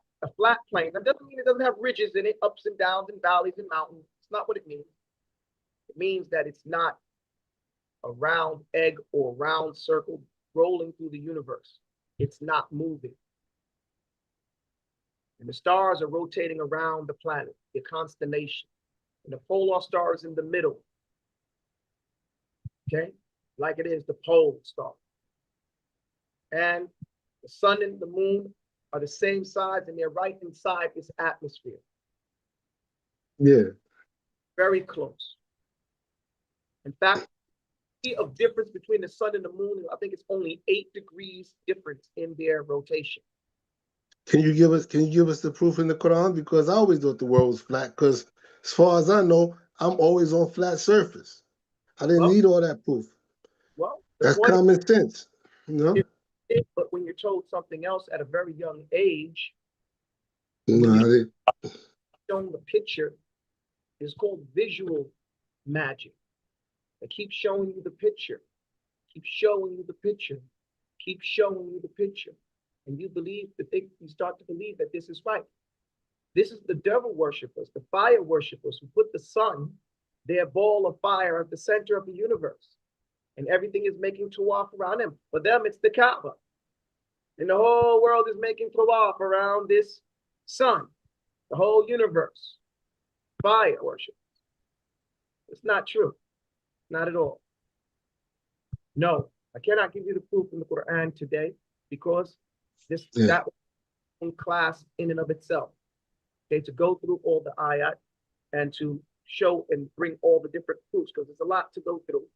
plane. That doesn't mean it doesn't have ridges in it, ups and downs and valleys and mountains. It's not what it means. It means that it's not a round egg or round circle rolling through the universe. It's not moving. And the stars are rotating around the planet, the constellation. And the polar star is in the middle. Okay? Like it is the pole star. And the sun and the moon are the same size, and they're right inside this atmosphere. Yeah. Very close. In fact, of difference between the sun and the moon, I think it's only 8 degrees difference in their rotation. Can you give us the proof in the Quran? Because I always thought the world was flat, because as far as I know, I'm always on flat surface. I didn't need all that proof. Well, that's common sense, you know? But when you're told something else at a very young age, shown the picture is called visual magic. They keep showing you the picture, keep showing you the picture, keep showing you the picture. And you believe that you start to believe that this is right. This is the devil worshippers, the fire worshippers, who put the sun, their ball of fire, at the center of the universe. And everything is making tawaf around them. For them, it's the Kaaba. And the whole world is making tawaf around this sun, the whole universe. Fire worship. It's not true. Not at all. No, I cannot give you the proof in the Quran today, because that was in class in and of itself. Okay, to go through all the ayat and to show and bring all the different proofs, because there's a lot to go through.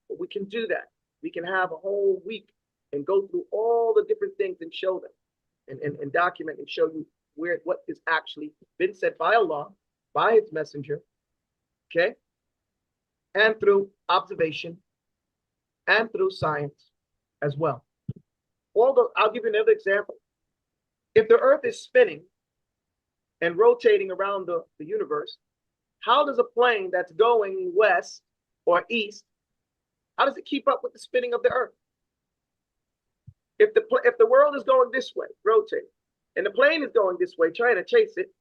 But we can do that. We can have a whole week and go through all the different things and show them and document and show you what has actually been said by Allah, by His messenger, okay? And through observation and through science as well. I'll give you another example. If the earth is spinning and rotating around the universe, how does a plane that's going west or east, how does it keep up with the spinning of the earth? If the world is going this way, rotating, and the plane is going this way, trying to chase it,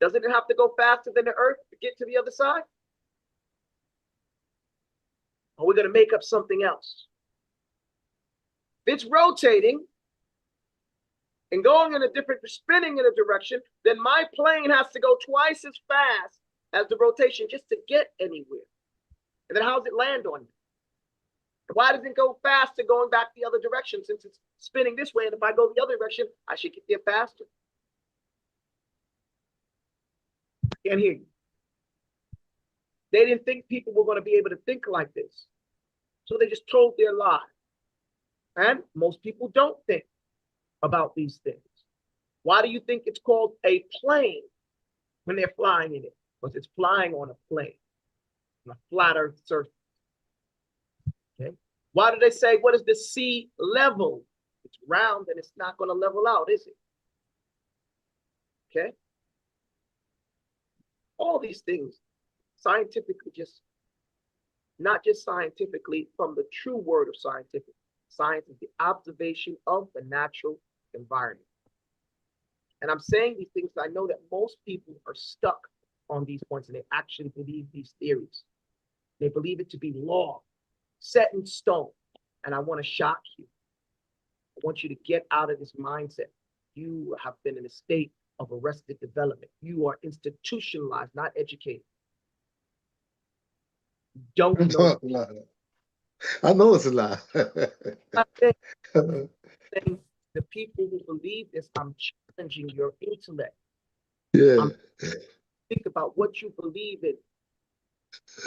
doesn't it have to go faster than the earth to get to the other side? Or we're going to make up something else? If it's rotating and going in a different, spinning in a direction, then my plane has to go twice as fast as the rotation just to get anywhere. And then how does it land on it? Why does it go faster going back the other direction, since it's spinning this way? And if I go the other direction, I should get there faster. Can't hear you. They didn't think people were going to be able to think like this. So they just told their lie. And most people don't think about these things. Why do you think it's called a plane when they're flying in it? Because it's flying on a plane, on a flat earth surface. Okay. Why do they say, what is the sea level? It's round and it's not going to level out, is it? Okay. All these things scientifically, not just scientifically from the true word of scientific. Science is the observation of the natural environment. And I'm saying these things, I know that most people are stuck on these points, and they actually believe these theories. They believe it to be law, set in stone. And I want to shock you. I want you to get out of this mindset. You have been in a state of arrested development. You are institutionalized, not educated. Don't know. I know it's a lie. The people who believe this, I'm challenging your intellect. Yeah. think about what you believe in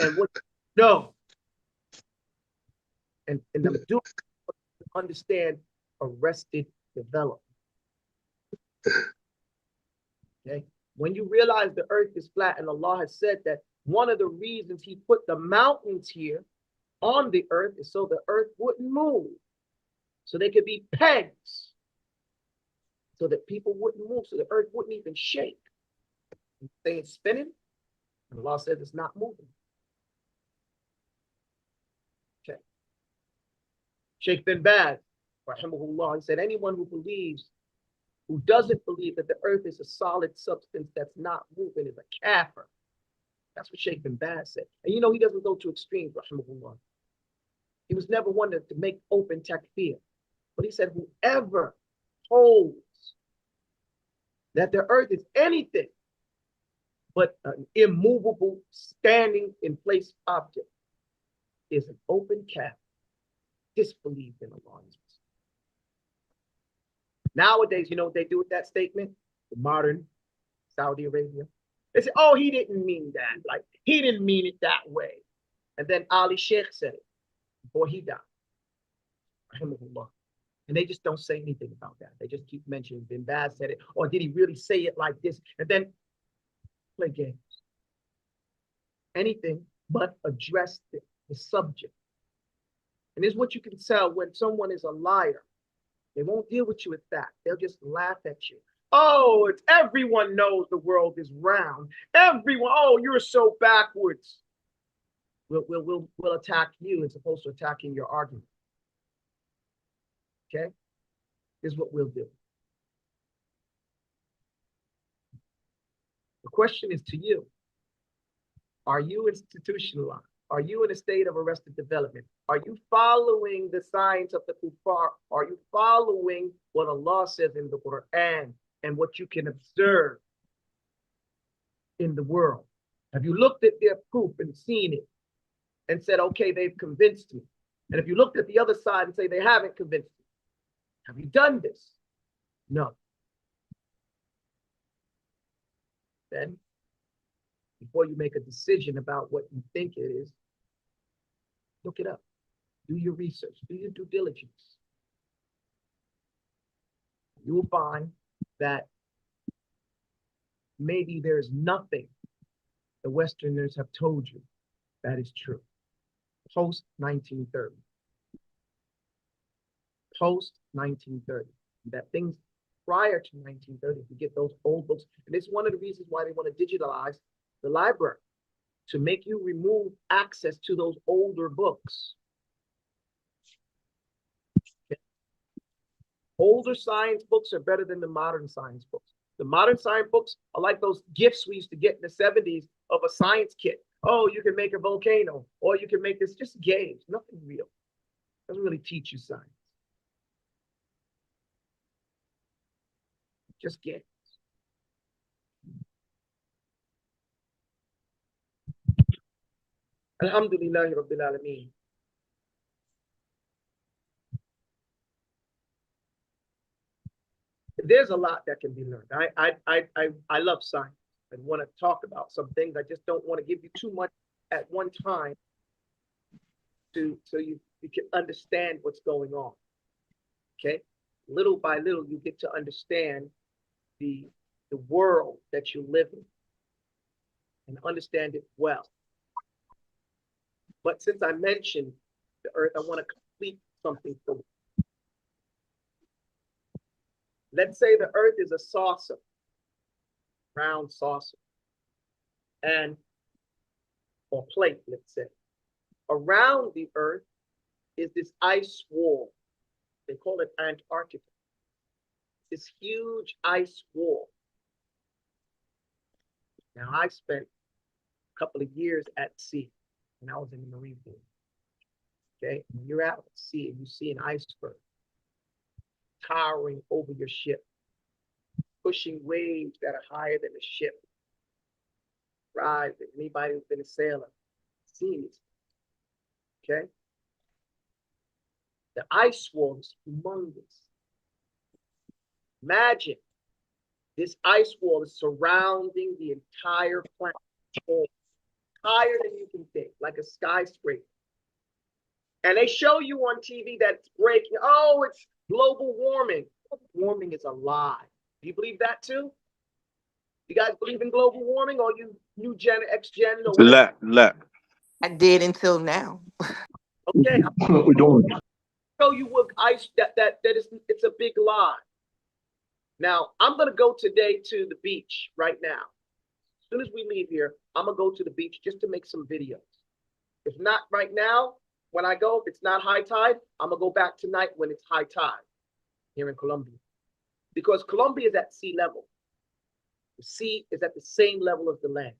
and what you know. And I'm doing to understand arrested development. Okay. When you realize the earth is flat, and Allah has said that one of the reasons He put the mountains here on the earth is so the earth wouldn't move, so they could be pegs, so that people wouldn't move, so the earth wouldn't even shake. Say it's spinning, and Allah says it's not moving. Okay. Shaykh bin Baz, rahimahullah, he said, anyone who doesn't believe that the earth is a solid substance that's not moving is a kafir. That's what Shaykh bin Baz said. And you know, he doesn't go to extremes, rahimahullah. He was never one to make open takfir. But he said, whoever holds that the earth is anything but an immovable, standing in place object is an open kafir, disbelieved in Allah. Nowadays, you know what they do with that statement? The modern Saudi Arabia. They say, oh, he didn't mean that. Like, he didn't mean it that way. And then Ali Sheikh said it before he died. And they just don't say anything about that. They just keep mentioning Bin Baz said it, or did he really say it like this? And then play games. Anything but address the subject. And this is what you can tell when someone is a liar. They won't deal with you with that. They'll just laugh at you. Oh, it's everyone knows the world is round. Everyone, oh, you're so backwards. We'll attack you as opposed to attacking your argument. Okay? Here's what we'll do. The question is to you. Are you institutionalized? Are you in a state of arrested development? Are you following the signs of the kuffar? Are you following what Allah says in the Qur'an and what you can observe in the world? Have you looked at their proof and seen it and said, okay, they've convinced me? And if you looked at the other side and say they haven't convinced me, have you done this? No. Then, before you make a decision about what you think it is, look it up. Do your research. Do your due diligence. You will find that maybe there's nothing the Westerners have told you that is true. Post 1930. Post 1930. That things prior to 1930, you get those old books. And it's one of the reasons why they want to digitalize the library, to make you remove access to those older books. Okay. Older science books are better than the modern science books. The modern science books are like those gifts we used to get in the 70s of a science kit. Oh, you can make a volcano, or you can make this, just games, nothing real. Doesn't really teach you science. Just games. Alhamdulillahi Rabbil Alameen. There's a lot that can be learned. I love science. I want to talk about some things. I just don't want to give you too much at one time so you can understand what's going on. Okay? Little by little, you get to understand the world that you live in and understand it well. But since I mentioned the earth, I want to complete something for you. Let's say the earth is a saucer, round saucer, or plate, let's say. Around the earth is this ice wall. They call it Antarctica. This huge ice wall. Now, I spent a couple of years at sea when I was in the Marine Corps. Okay, when you're out at sea and you see an iceberg towering over your ship, pushing waves that are higher than the ship. Right, anybody who's been a sailor, seen it. Okay, the ice wall is humongous. Imagine This ice wall is surrounding the entire planet, higher than you can think, like a skyscraper. And they show you on TV that it's breaking. Oh, it's global warming. Global warming is a lie. Do you believe that too? You guys believe in global warming, or you new gen, X gen, or whatever? I did until now. Okay, We don't. show you what ice that is. It's a big lie. Now I'm gonna go today to the beach right now. As soon as we leave here, I'm gonna go to the beach just to make some videos. If not right now, when I go, if it's not high tide, I'm gonna go back tonight when it's high tide here in Colombia, because Colombia is at sea level. The sea is at the same level as the land.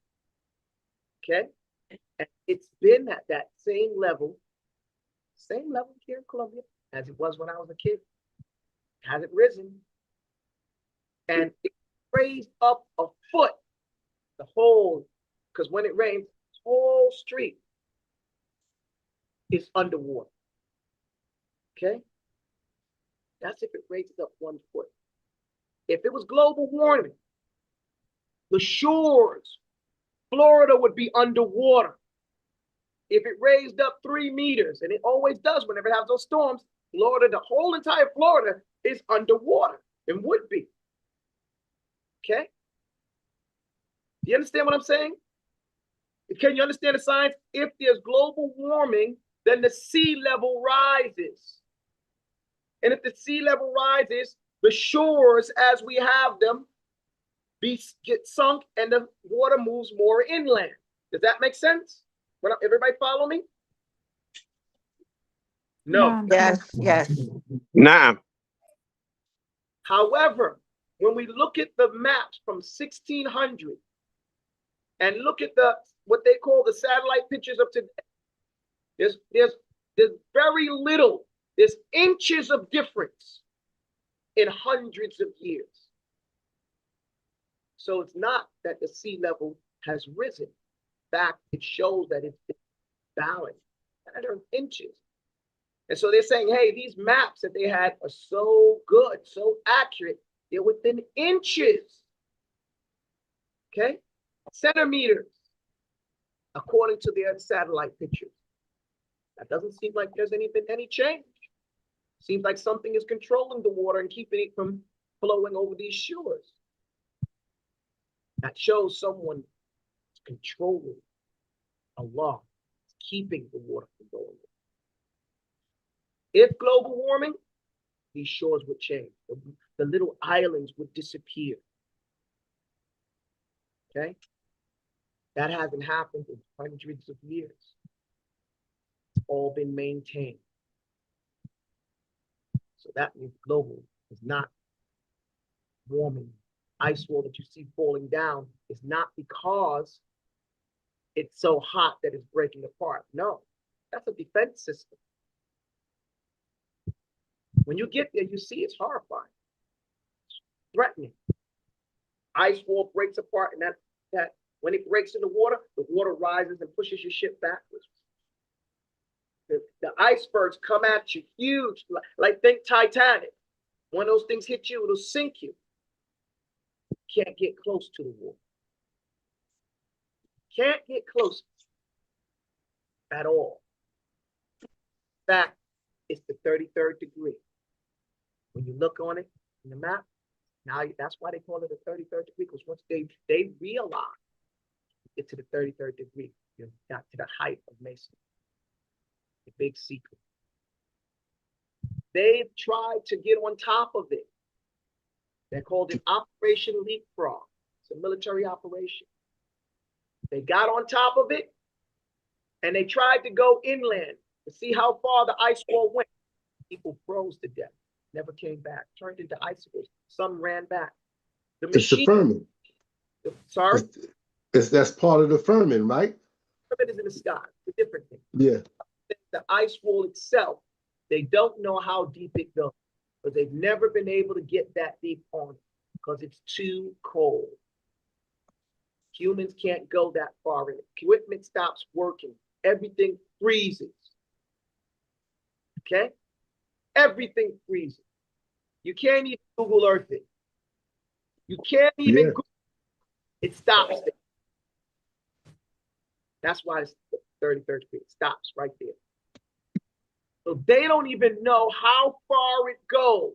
Okay, and it's been at that same level here in Colombia as it was when I was a kid. It hasn't risen, and it raised up a foot. The whole, because when it rains, the whole street is underwater. Okay, that's if it raises up 1 foot. If it was global warming, the shores, Florida would be underwater. If it raised up 3 meters, and it always does whenever it has those storms, Florida, the whole entire Florida is underwater and would be. Okay? Do you understand what I'm saying? Can you understand the science? If there's global warming, then the sea level rises. And if the sea level rises, the shores as we have them get sunk and the water moves more inland. Does that make sense? Everybody follow me? No. Yes. Nah. However, when we look at the maps from 1600 and look at what they call the satellite pictures of today, there's very little, there's inches of difference in hundreds of years. So it's not that the sea level has risen. In fact, it shows that it's balanced at inches. And so they're saying, hey, these maps that they had are so good, so accurate, they're within inches. Okay? Centimeters, according to their satellite pictures. That doesn't seem like there's been any change. Seems like something is controlling the water and keeping it from flowing over these shores. That shows someone is controlling Allah, keeping the water from going. If global warming, these shores would change. The little islands would disappear. Okay? That hasn't happened in hundreds of years. It's all been maintained. So that means global is not warming. Ice wall that you see falling down is not because it's so hot that it's breaking apart. No, that's a defense system. When you get there, you see it's horrifying, threatening. Ice wall breaks apart, and that when it breaks in the water rises and pushes your ship backwards. The icebergs come at you huge, like think Titanic. When those things hit you, it'll sink you. You can't get close to the water. Can't get close at all. In fact, it's the 33rd degree. When you look on it in the map, now that's why they call it the 33rd degree, because once they realize get to the 33rd degree, you got to the height of Mason. The big secret. They've tried to get on top of it. They called it Operation Leapfrog. It's a military operation. They got on top of it, and they tried to go inland to see how far the ice wall went. People froze to death, never came back, turned into icicles. Some ran back. The machine. It's the firmament. Sorry? That's part of the firmament, right? Firmament is in the sky. It's a different thing. Yeah. The ice wall itself, they don't know how deep it goes, but they've never been able to get that deep on it because it's too cold. Humans can't go that far in it. Equipment stops working. Everything freezes. Okay? Everything freezes. You can't even Google Earth it. You can't even go. It stops there. That's why it's 33rd Street. It stops right there. So they don't even know how far it goes.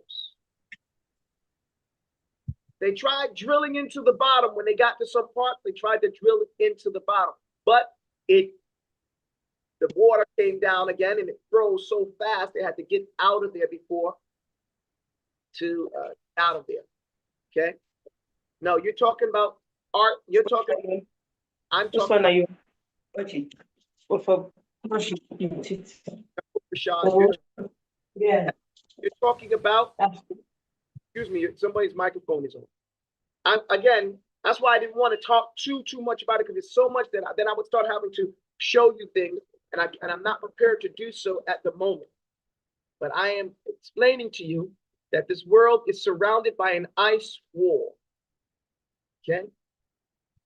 They tried drilling into the bottom. When they got to some part, they tried to drill it into the bottom. But the water came down again, and it froze so fast they had to get out of there before to out of there. Okay? No, you're talking about art. You're talking. I'm talking about. You? Yeah. You're talking about. Excuse me. Somebody's microphone is on. Again, that's why I didn't want to talk too much about it, because it's so much that then I would start having to show you things, and I'm not prepared to do so at the moment. But I am explaining to you that this world is surrounded by an ice wall. Okay?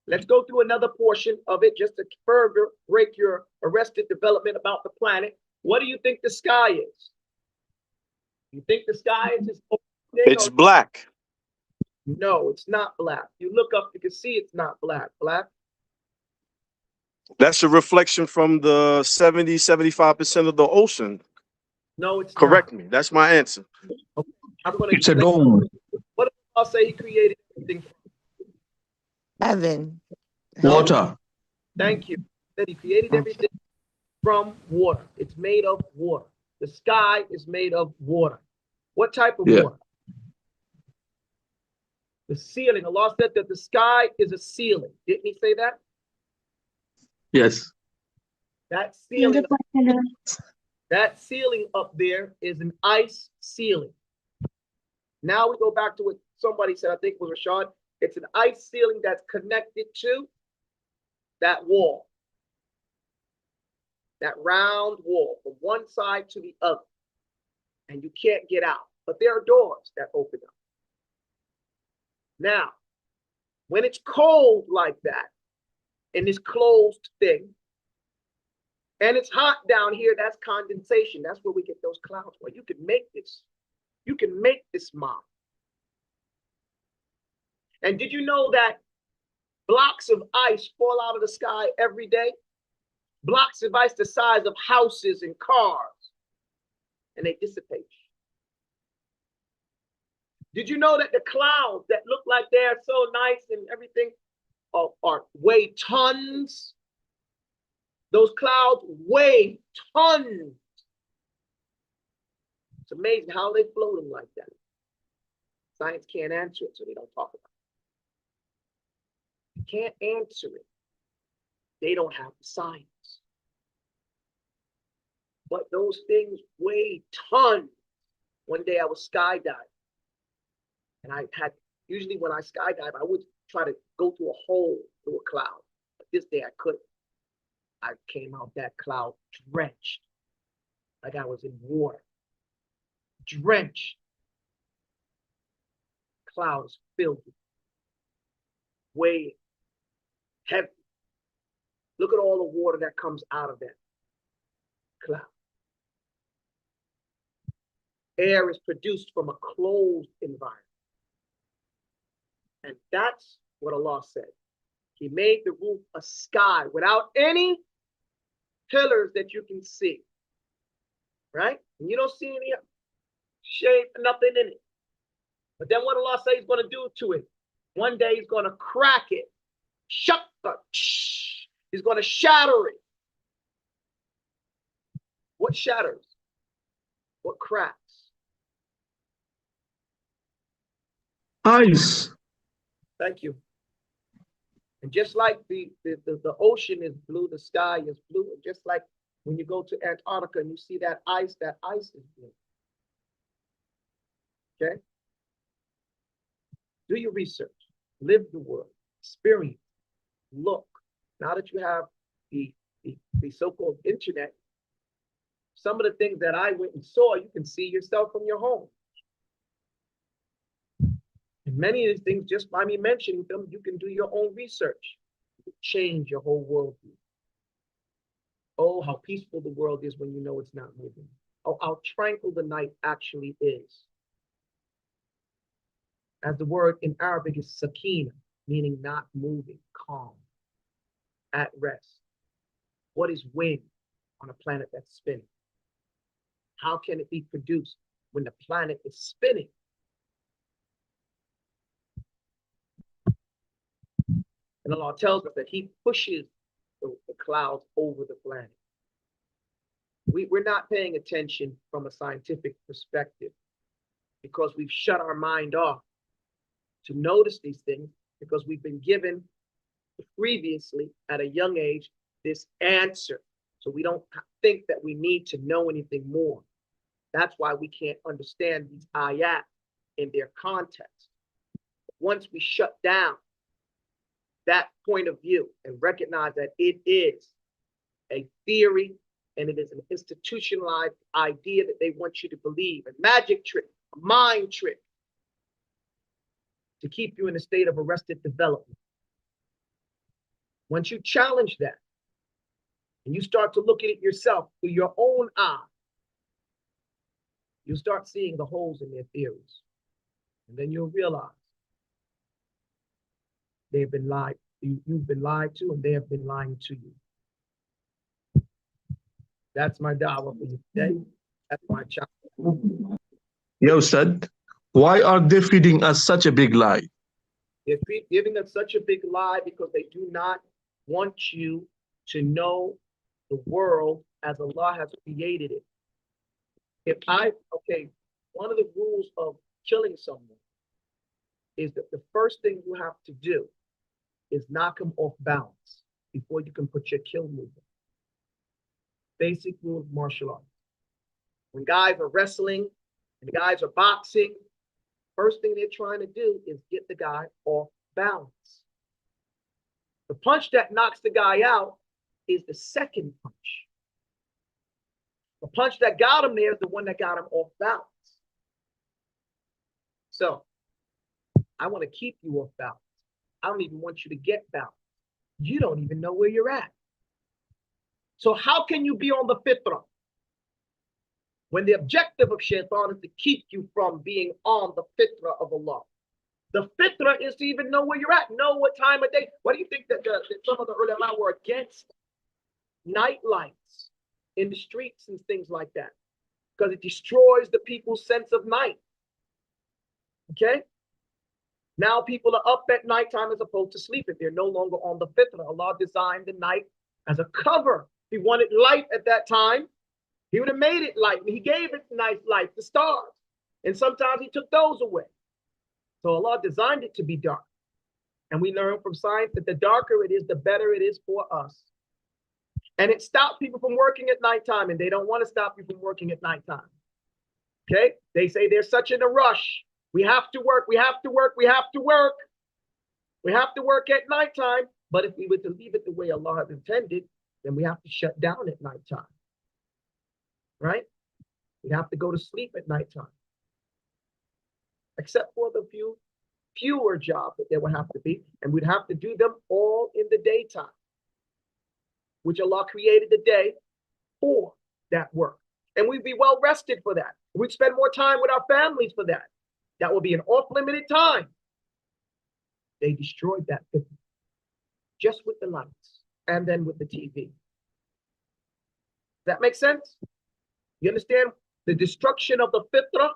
Let's go through another portion of it just to further break your arrested development about the planet. What do you think the sky is? You think the sky is just it's black. No, it's not black. You look up, you can see it's not black. Black? That's a reflection from the 75% of the ocean. No, it's Correct not. me. That's my answer. Okay. I'm going to It's a dome. What did Allah say he created everything from? Heaven. Water. Thank you. That he created everything from water. It's made of water. The sky is made of water. What type of water? The ceiling. Allah said that the sky is a ceiling. Didn't he say that? Yes. That ceiling up there is an ice ceiling. Now we go back to what somebody said, I think it was Rashad. It's an ice ceiling that's connected to that wall. That round wall from one side to the other. And you can't get out. But there are doors that open up. Now, when it's cold like that, in this closed thing, and it's hot down here, that's condensation. That's where we get those clouds. Well, you can make this. You can make this model. And did you know that blocks of ice fall out of the sky every day? Blocks of ice the size of houses and cars. And they dissipate. Did you know that the clouds that look like they're so nice and everything are weigh tons? Those clouds weigh tons. It's amazing how they're floating like that. Science can't answer it, so they don't talk about it. You can't answer it. They don't have the science. But those things weigh tons. One day I was skydiving. And usually when I skydive, I would try to go through a hole through a cloud. But this day I couldn't. I came out that cloud drenched, like I was in water. Drenched. Clouds filled with weight, heavy. Look at all the water that comes out of that cloud. Air is produced from a closed environment. And that's what Allah said. He made the roof a sky without any pillars that you can see. Right? And you don't see any shape, nothing in it. But then what Allah says He's going to do to it? One day He's going to crack it. He's going to shatter it. What shatters? What cracks? Ice. Thank you. And just like the ocean is blue, the sky is blue, and just like when you go to Antarctica and you see that ice is blue. Okay? Do your research, live the world, experience, look. Now that you have the so-called internet, some of the things that I went and saw, you can see yourself from your home. And many of these things, just by me mentioning them, you can do your own research. Change your whole worldview. Oh, how peaceful the world is when you know it's not moving. Oh, how tranquil the night actually is. as the word in Arabic is sakina, meaning not moving, calm, at rest. What is wind on a planet that's spinning? How can it be produced when the planet is spinning? And Allah tells us that He pushes the clouds over the planet. We're not paying attention from a scientific perspective because we've shut our mind off to notice these things, because we've been given previously at a young age this answer. So we don't think that we need to know anything more. That's why we can't understand these ayat in their context. Once we shut down that point of view and recognize that it is a theory and it is an institutionalized idea that they want you to believe, a magic trick, a mind trick, to keep you in a state of arrested development. Once you challenge that and you start to look at it yourself through your own eye, you start seeing the holes in their theories. And then you'll realize they've been lied, you've been lied to, and they have been lying to you. That's my da'wah for you today. That's my challenge. Yo, Ustad, why are they feeding us such a big lie? They're giving us such a big lie because they do not want you to know the world as Allah has created it. One of the rules of killing someone is that the first thing you have to do is knock him off balance before you can put your kill movement. Basic rule of martial arts. When guys are wrestling and guys are boxing, first thing they're trying to do is get the guy off balance. The punch that knocks the guy out is the second punch. The punch that got him there is the one that got him off balance. So, I want to keep you off balance. I don't even want you to get balance. You don't even know where you're at. So how can you be on the fitrah when the objective of shaitan is to keep you from being on the fitrah of Allah? The fitrah is to even know where you're at, know what time of day. Why do you think that some of the ulama were against night lights in the streets and things like that? Because it destroys the people's sense of night. Okay? Now people are up at nighttime as opposed to sleeping. They're no longer on the fitrah. Allah designed the night as a cover. If He wanted light at that time, He would have made it light. He gave it nice light, the stars. And sometimes He took those away. So Allah designed it to be dark. And we learn from science that the darker it is, the better it is for us. And it stops people from working at nighttime, and they don't want to stop you from working at nighttime. Okay? They say they're such in a rush. We have to work, we have to work, we have to work. We have to work at nighttime. But if we were to leave it the way Allah has intended, then we have to shut down at nighttime. Right? We have to go to sleep at nighttime. Except for the fewer jobs that there would have to be. And we'd have to do them all in the daytime, which Allah created the day for that work. And we'd be well rested for that. We'd spend more time with our families for that. That will be an off-limited time. They destroyed that just with the lights and then with the TV. Does that make sense? You understand the destruction of the fitrah,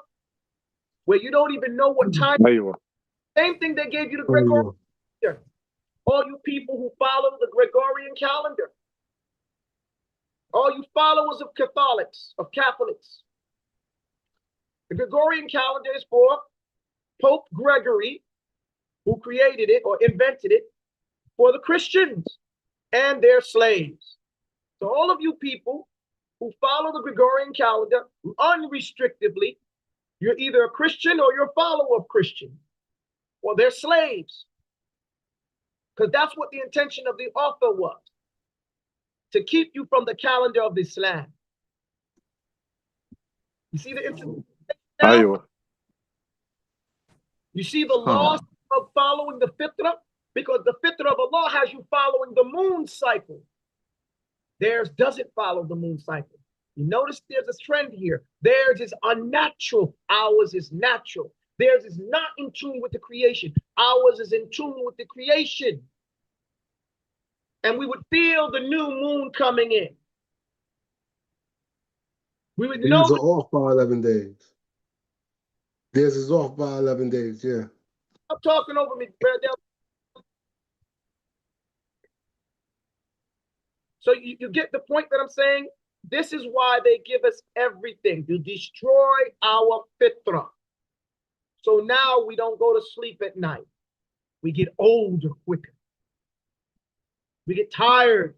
where you don't even know what time. Same thing they gave you the Gregorian calendar. All you people who follow the Gregorian calendar, all you followers of Catholics, the Gregorian calendar is for Pope Gregory, who created it or invented it for the Christians and their slaves. So all of you people who follow the Gregorian calendar unrestrictedly, you're either a Christian or you're a follower of Christians, or they're slaves. Because that's what the intention of the author was, to keep you from the calendar of Islam. You see the incident? You see the loss of following the fitrah? Because the fitrah of Allah has you following the moon cycle. Theirs doesn't follow the moon cycle. You notice there's a trend here. Theirs is unnatural. Ours is natural. Theirs is not in tune with the creation. Ours is in tune with the creation. And we would feel the new moon coming in. We would know. These are off by 11 days. Theirs is off by 11 days, yeah. I'm talking over me, brother. So you get the point that I'm saying? This is why they give us everything, to destroy our fitrah. So now we don't go to sleep at night. We get older quicker. We get tired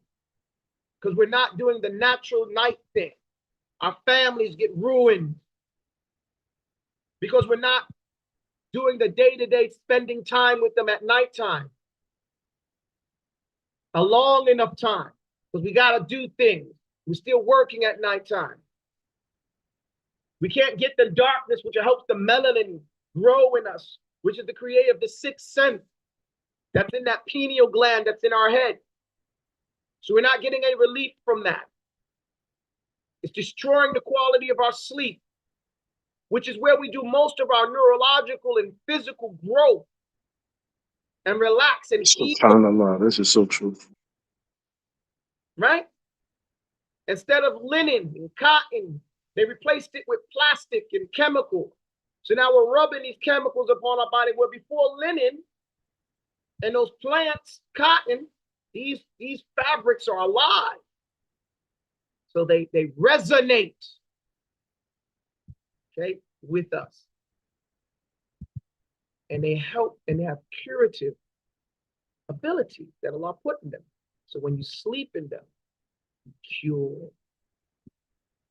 because we're not doing the natural night thing. Our families get ruined because we're not doing the day-to-day spending time with them at nighttime. A long enough time because we got to do things. We're still working at nighttime. We can't get the darkness, which helps the melanin grow in us, which is the creator of the sixth sense that's in that pineal gland that's in our head. So we're not getting any relief from that. It's destroying the quality of our sleep, which is where we do most of our neurological and physical growth and relax and heal. SubhanAllah, this is so true. Right? Instead of linen and cotton, they replaced it with plastic and chemical. So now we're rubbing these chemicals upon our body, where before linen and those plants, cotton, these fabrics are alive. So they resonate, okay, with us. And they help, and they have curative ability that Allah put in them. So when you sleep in them, you cure,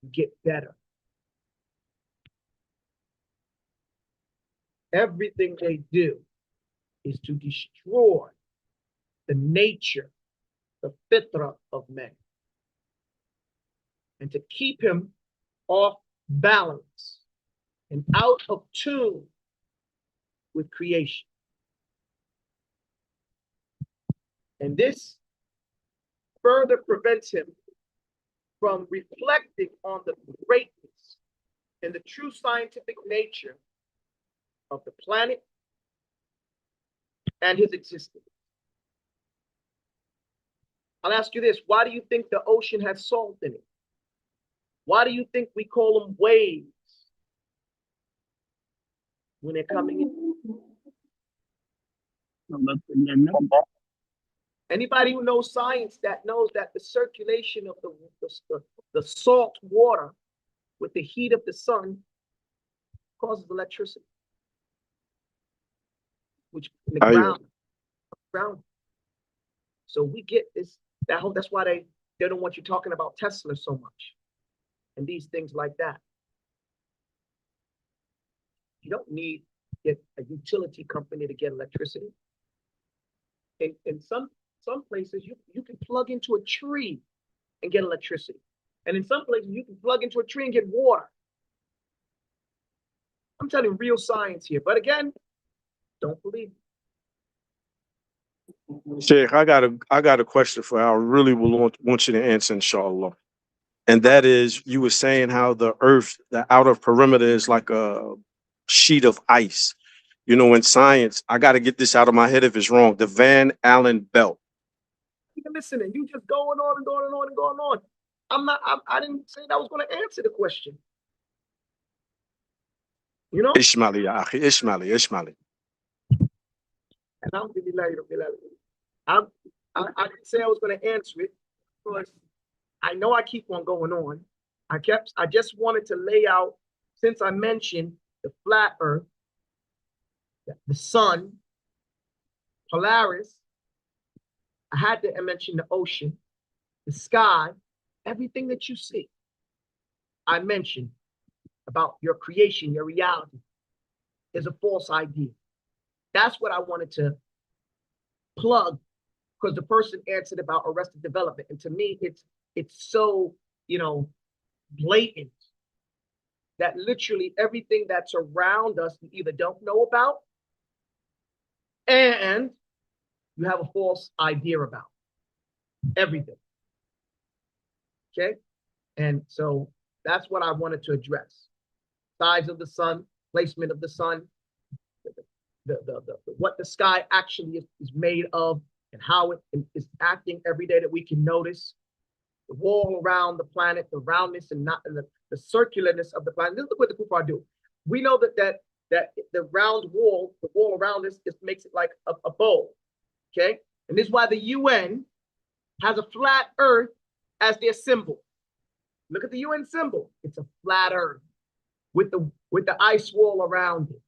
you get better. Everything they do is to destroy the nature, the fitrah of man, and to keep him off balance and out of tune with creation. And this further prevents him from reflecting on the greatness and the true scientific nature of the planet and his existence. I'll ask you this: why do you think the ocean has salt in it? Why do you think we call them waves when they're coming in? Anybody who knows science that knows that the circulation of the salt water with the heat of the sun causes electricity, which in the ground. So we get this. That's why they don't want you talking about Tesla so much and these things like that. You don't need a utility company to get electricity. In some places, you can plug into a tree and get electricity. And in some places, you can plug into a tree and get water. I'm telling you real science here. But again, don't believe it. Shaykh, I got a question for you. I really will want you to answer, inshallah. And that is, you were saying how the earth, the outer perimeter is like a sheet of ice. You know, in science, I got to get this out of my head if it's wrong. The Van Allen belt. You're listening. You just going on and going on and going on. I didn't say that I was going to answer the question. You know? Ishmaeli, ya akhi, Ishmaeli. I didn't say I was going to answer it because I know I keep on going on. I just wanted to lay out, since I mentioned the flat earth, the sun, Polaris, I had to mention the ocean, the sky, everything that you see. I mentioned about your creation, your reality is a false idea. That's what I wanted to plug, because the person answered about arrested development. And to me, it's so, blatant that literally everything that's around us you either don't know about and you have a false idea about everything. Okay? And so that's what I wanted to address. Size of the sun, placement of the sun, what the sky actually is made of and how it is acting every day that we can notice. The wall around the planet, the roundness and not and the circularness of the planet. Look what the Kuffar do. We know that the round wall, the wall around us, just makes it like a bowl. Okay, and this is why the UN has a flat Earth as their symbol. Look at the UN symbol; it's a flat Earth with the ice wall around it.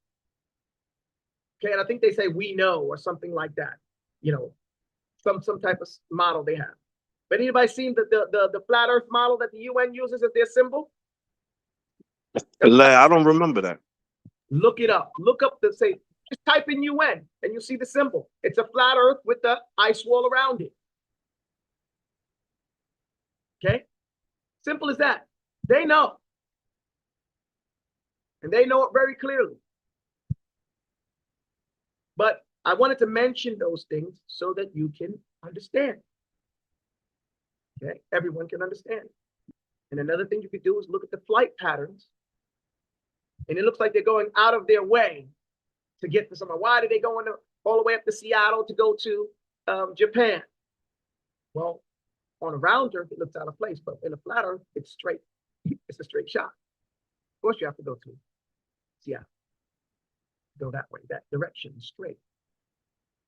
Okay, and I think they say "we know" or something like that. You know, some type of model they have. But anybody seen the flat Earth model that the UN uses as their symbol? I don't remember that. Look it up. Look up just type in UN and you see the symbol. It's a flat Earth with the ice wall around it. Okay? Simple as that. They know. And they know it very clearly. But I wanted to mention those things so that you can understand. Okay, everyone can understand. And another thing you could do is look at the flight patterns. And it looks like they're going out of their way to get to somewhere. Why did they go all the way up to Seattle to go to Japan? Well, on a round Earth, it looks out of place, but in a flat Earth, it's straight. It's a straight shot. Of course, you have to go to Seattle. Go that way, that direction, straight.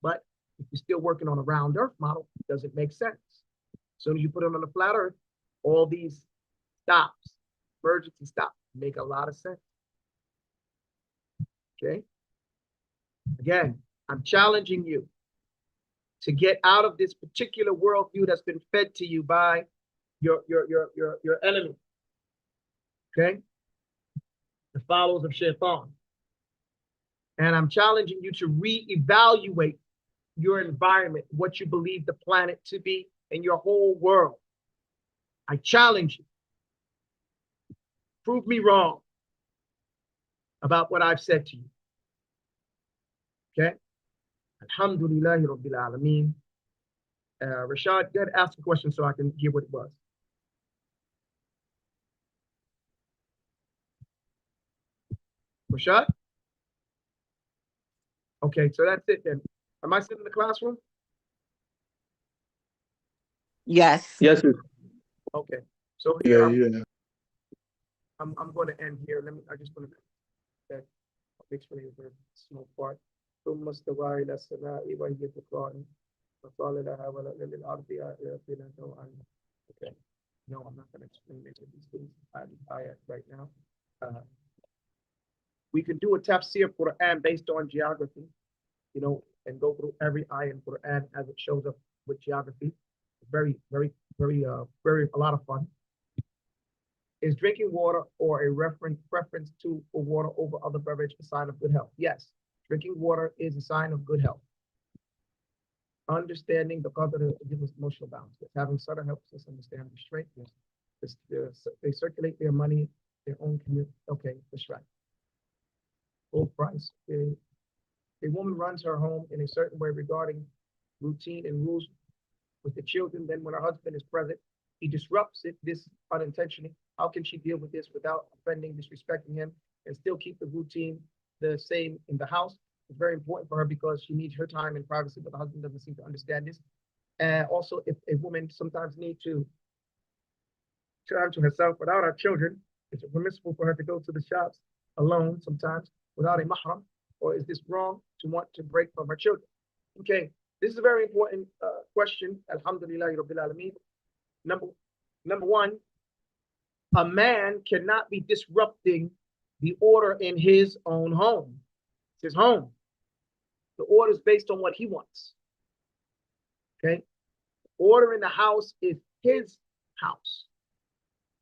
But if you're still working on a round Earth model, it doesn't make sense. As soon as you put it on a flat Earth, all these stops, emergency stops, make a lot of sense. Okay? Again, I'm challenging you to get out of this particular worldview that's been fed to you by your enemy. Okay? The followers of Shaitan. And I'm challenging you to reevaluate your environment, what you believe the planet to be, and your whole world. I challenge you. Prove me wrong about what I've said to you. Okay? Alhamdulillahi Rabbil Alameen. Rashad, go ahead and ask a question so I can give what it was. Rashad? Okay, so that's it then. Am I sitting in the classroom? Yes. Yes. Okay. So here Yeah. I'm going to end here. I just want to explain a very small part. ثم استوى إلى السماء وهي دخان فقال لها ولد للأرض آتنا نوعا. Okay. No, I'm not going to explain any of these things right now. We can do a Tafseer Qur'an based on geography, you know, and go through every ayah in Qur'an as it shows up with geography. Very, a lot of fun. Is drinking water or a preference to for water over other beverage a sign of good health? Yes, drinking water is a sign of good health. Understanding the qadr gives us emotional balance. Having sadr helps us understand restraint. They circulate their money, their own community. Okay, that's right. Full price. A woman runs her home in a certain way regarding routine and rules with the children. Then when her husband is present, he disrupts this unintentionally. How can she deal with this without offending, disrespecting him, and still keep the routine the same in the house? It's very important for her because she needs her time and privacy, but the husband doesn't seem to understand this. And also, if a woman sometimes needs to turn to herself without her children, is it permissible for her to go to the shops alone sometimes without a mahram? Or is this wrong to want to break from her children? Okay, this is a very important question. Alhamdulillah Rabbil Alameen. Number one, a man cannot be disrupting the order in his own home. It's his home. The order is based on what he wants. Okay? Order in the house is his house.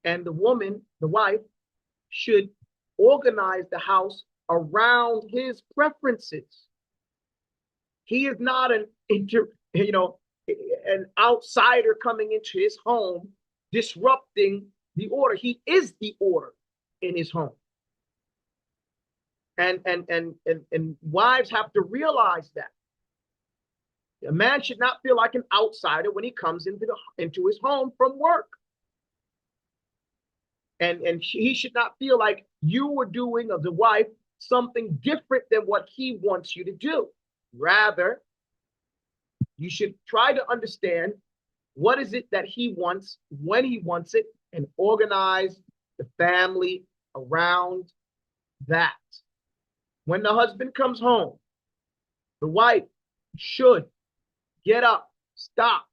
And the woman, the wife, should organize the house around his preferences. He is not an outsider coming into his home, disrupting the order. He is the order in his home. And wives have to realize that. A man should not feel like an outsider when he comes into his home from work. And he should not feel like you were doing, or the wife something different than what he wants you to do. Rather, you should try to understand what is it that he wants, when he wants it, and organize the family around that. When the husband comes home, the wife should get up, stop,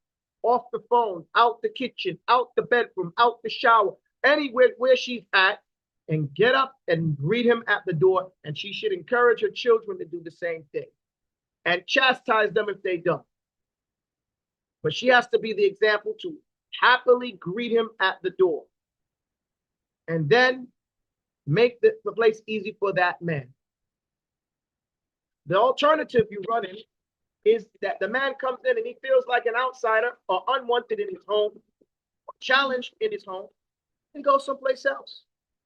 off the phone, out the kitchen, out the bedroom, out the shower, anywhere where she's at, and get up and greet him at the door. And she should encourage her children to do the same thing and chastise them if they don't. But she has to be the example to happily greet him at the door and then make the place easy for that man. The alternative you run in is that the man comes in and he feels like an outsider or unwanted in his home, or challenged in his home, and goes someplace else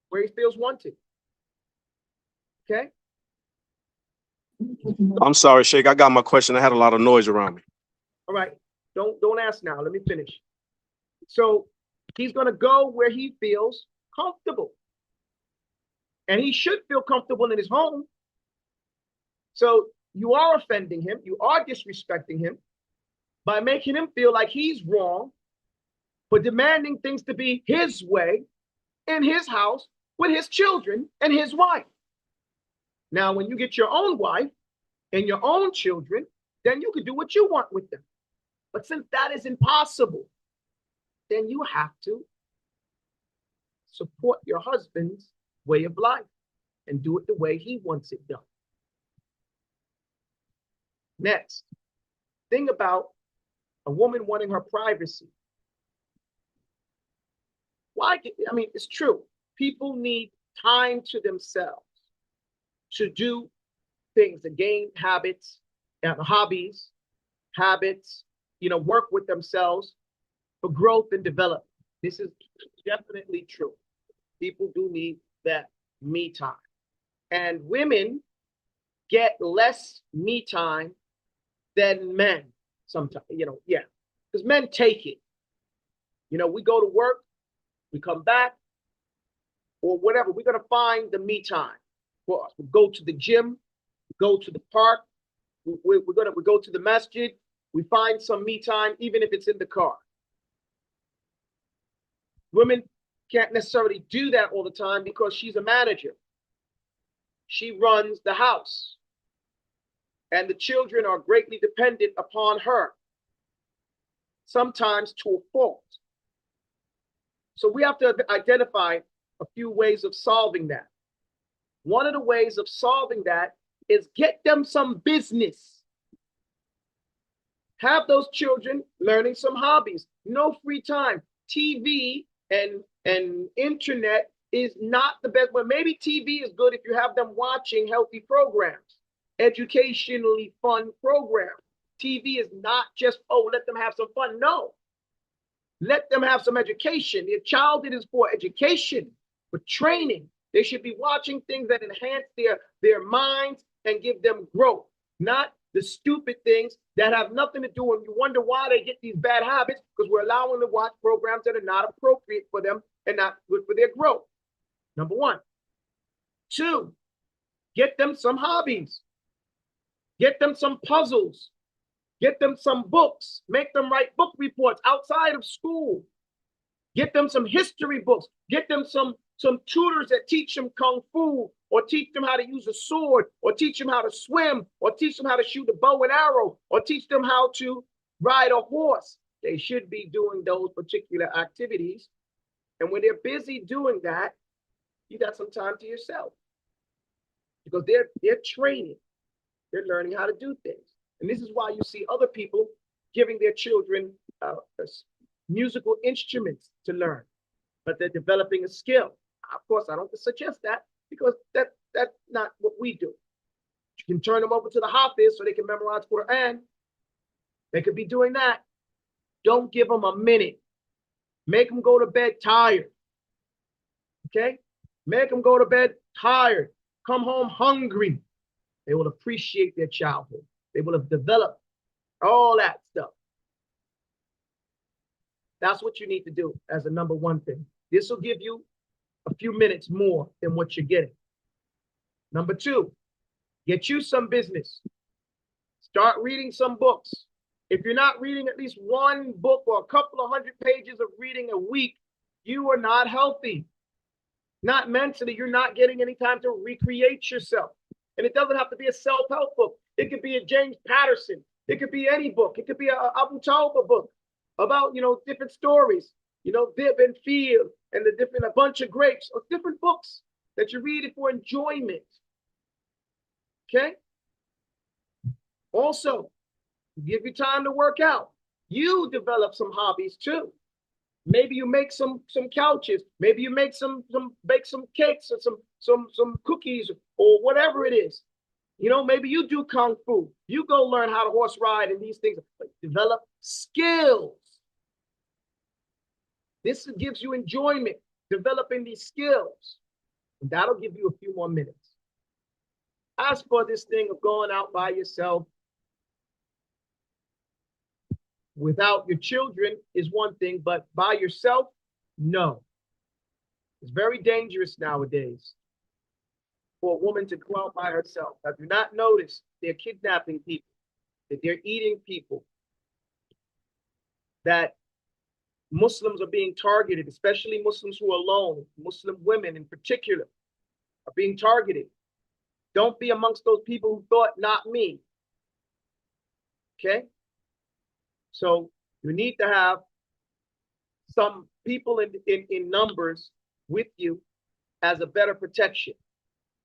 where he feels wanted. Okay? I'm sorry, Sheikh. I got my question. I had a lot of noise around me. All right. Don't ask now. Let me finish. So he's going to go where he feels comfortable. And he should feel comfortable in his home. So you are offending him. You are disrespecting him by making him feel like he's wrong for demanding things to be his way in his house with his children and his wife. Now, when you get your own wife and your own children, then you can do what you want with them. But since that is impossible, then you have to support your husband's way of life and do it the way he wants it done. Next, think about a woman wanting her privacy. Why? I mean, it's true. People need time to themselves to do things and gain habits, hobbies, habits, work with themselves for growth and development. This is definitely true. People do need that me time. And women get less me time than men sometimes, because men take it. We go to work, we come back, or whatever. We're going to find the me time for us. We go to the gym, go to the park, we go to the masjid, we find some me time, even if it's in the car. Women can't necessarily do that all the time because she's a manager. She runs the house. And the children are greatly dependent upon her, sometimes to a fault. So we have to identify a few ways of solving that. One of the ways of solving that is get them some business. Have those children learning some hobbies. No free time. TV and internet is not the best. Well, maybe TV is good if you have them watching healthy programs, educationally fun programs. TV is not just, let them have some fun. No. Let them have some education. Their childhood is for education, for training. They should be watching things that enhance their minds and give them growth, not the stupid things that have nothing to do, and you wonder why they get these bad habits, because we're allowing them to watch programs that are not appropriate for them and not good for their growth. Number one. Two, get them some hobbies. Get them some puzzles. Get them some books. Make them write book reports outside of school. Get them some history books. Get them some tutors that teach them kung fu, or teach them how to use a sword, or teach them how to swim, or teach them how to shoot a bow and arrow, or teach them how to ride a horse. They should be doing those particular activities. And when they're busy doing that, you got some time to yourself, because they're training. They're learning how to do things. And this is why you see other people giving their children musical instruments to learn, but they're developing a skill. Of course, I don't suggest that, because that's not what we do. You can turn them over to the Hafiz so they can memorize Qur'an. They could be doing that. Don't give them a minute. Make them go to bed tired. Okay? Make them go to bed tired. Come home hungry. They will appreciate their childhood. They will have developed all that stuff. That's what you need to do as a number one thing. This will give you a few minutes more than what you're getting. Number two, get you some business. Start reading some books. If you're not reading at least one book or a couple of 100 pages of reading a week, you are not healthy. Not mentally, you're not getting any time to recreate yourself. And it doesn't have to be a self-help book. It could be a James Patterson. It could be any book. It could be a Abu Taubah book about, different stories, Dib and Field and a bunch of grapes, or different books that you read for enjoyment. Okay? Also, give you time to work out. You develop some hobbies too. Maybe you make some couches. Maybe you make bake some cakes or some cookies or whatever it is. Maybe you do kung fu. You go learn how to horse ride and these things. But develop skills. This gives you enjoyment, developing these skills. And that'll give you a few more minutes. As for this thing of going out by yourself without your children is one thing, but by yourself, no. It's very dangerous nowadays for a woman to go out by herself. I do not notice they're kidnapping people, that they're eating people, that Muslims are being targeted, especially Muslims who are alone. Muslim women in particular are being targeted. Don't be amongst those people who thought, not me. Okay? So you need to have some people in numbers with you as a better protection.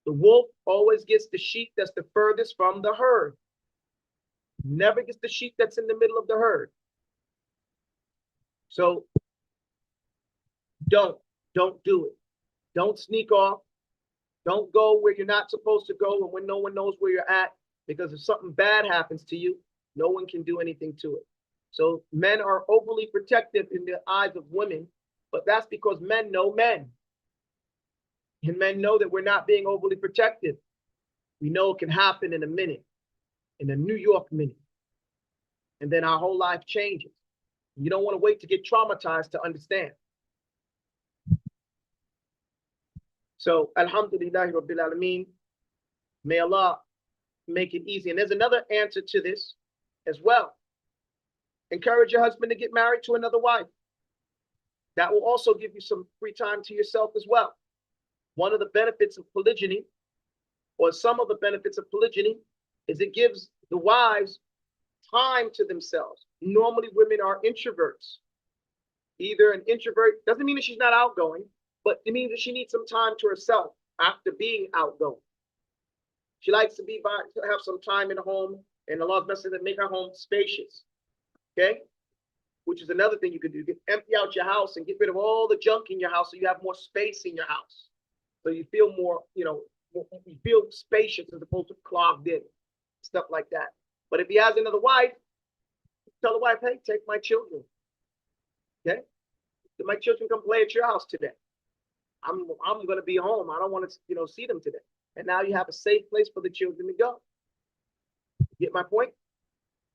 The wolf always gets the sheep that's the furthest from the herd. Never gets the sheep that's in the middle of the herd. So don't do it. Don't sneak off. Don't go where you're not supposed to go and when no one knows where you're at, because if something bad happens to you, no one can do anything to it. So men are overly protective in the eyes of women, but that's because men know men. And men know that we're not being overly protective. We know it can happen in a minute, in a New York minute. And then our whole life changes. You don't want to wait to get traumatized to understand. So, alhamdulillah rabbil alameen, may Allah make it easy. And there's another answer to this as well. Encourage your husband to get married to another wife. That will also give you some free time to yourself as well. One of the benefits of polygyny, or some of the benefits of polygyny, is it gives the wives time to themselves. Normally women are introverts. Either an introvert, doesn't mean that she's not outgoing, but it means that she needs some time to herself after being outgoing. She likes to have some time in the home, and Allah's message that make her home spacious. Okay? Which is another thing you could do. You can empty out your house and get rid of all the junk in your house so you have more space in your house. So you feel more, you feel spacious as opposed to clogged in, stuff like that. But if he has another wife, tell the wife, hey, take my children. Okay? Let my children come play at your house today. I'm going to be home. I don't want to, see them today. And now you have a safe place for the children to go. Get my point?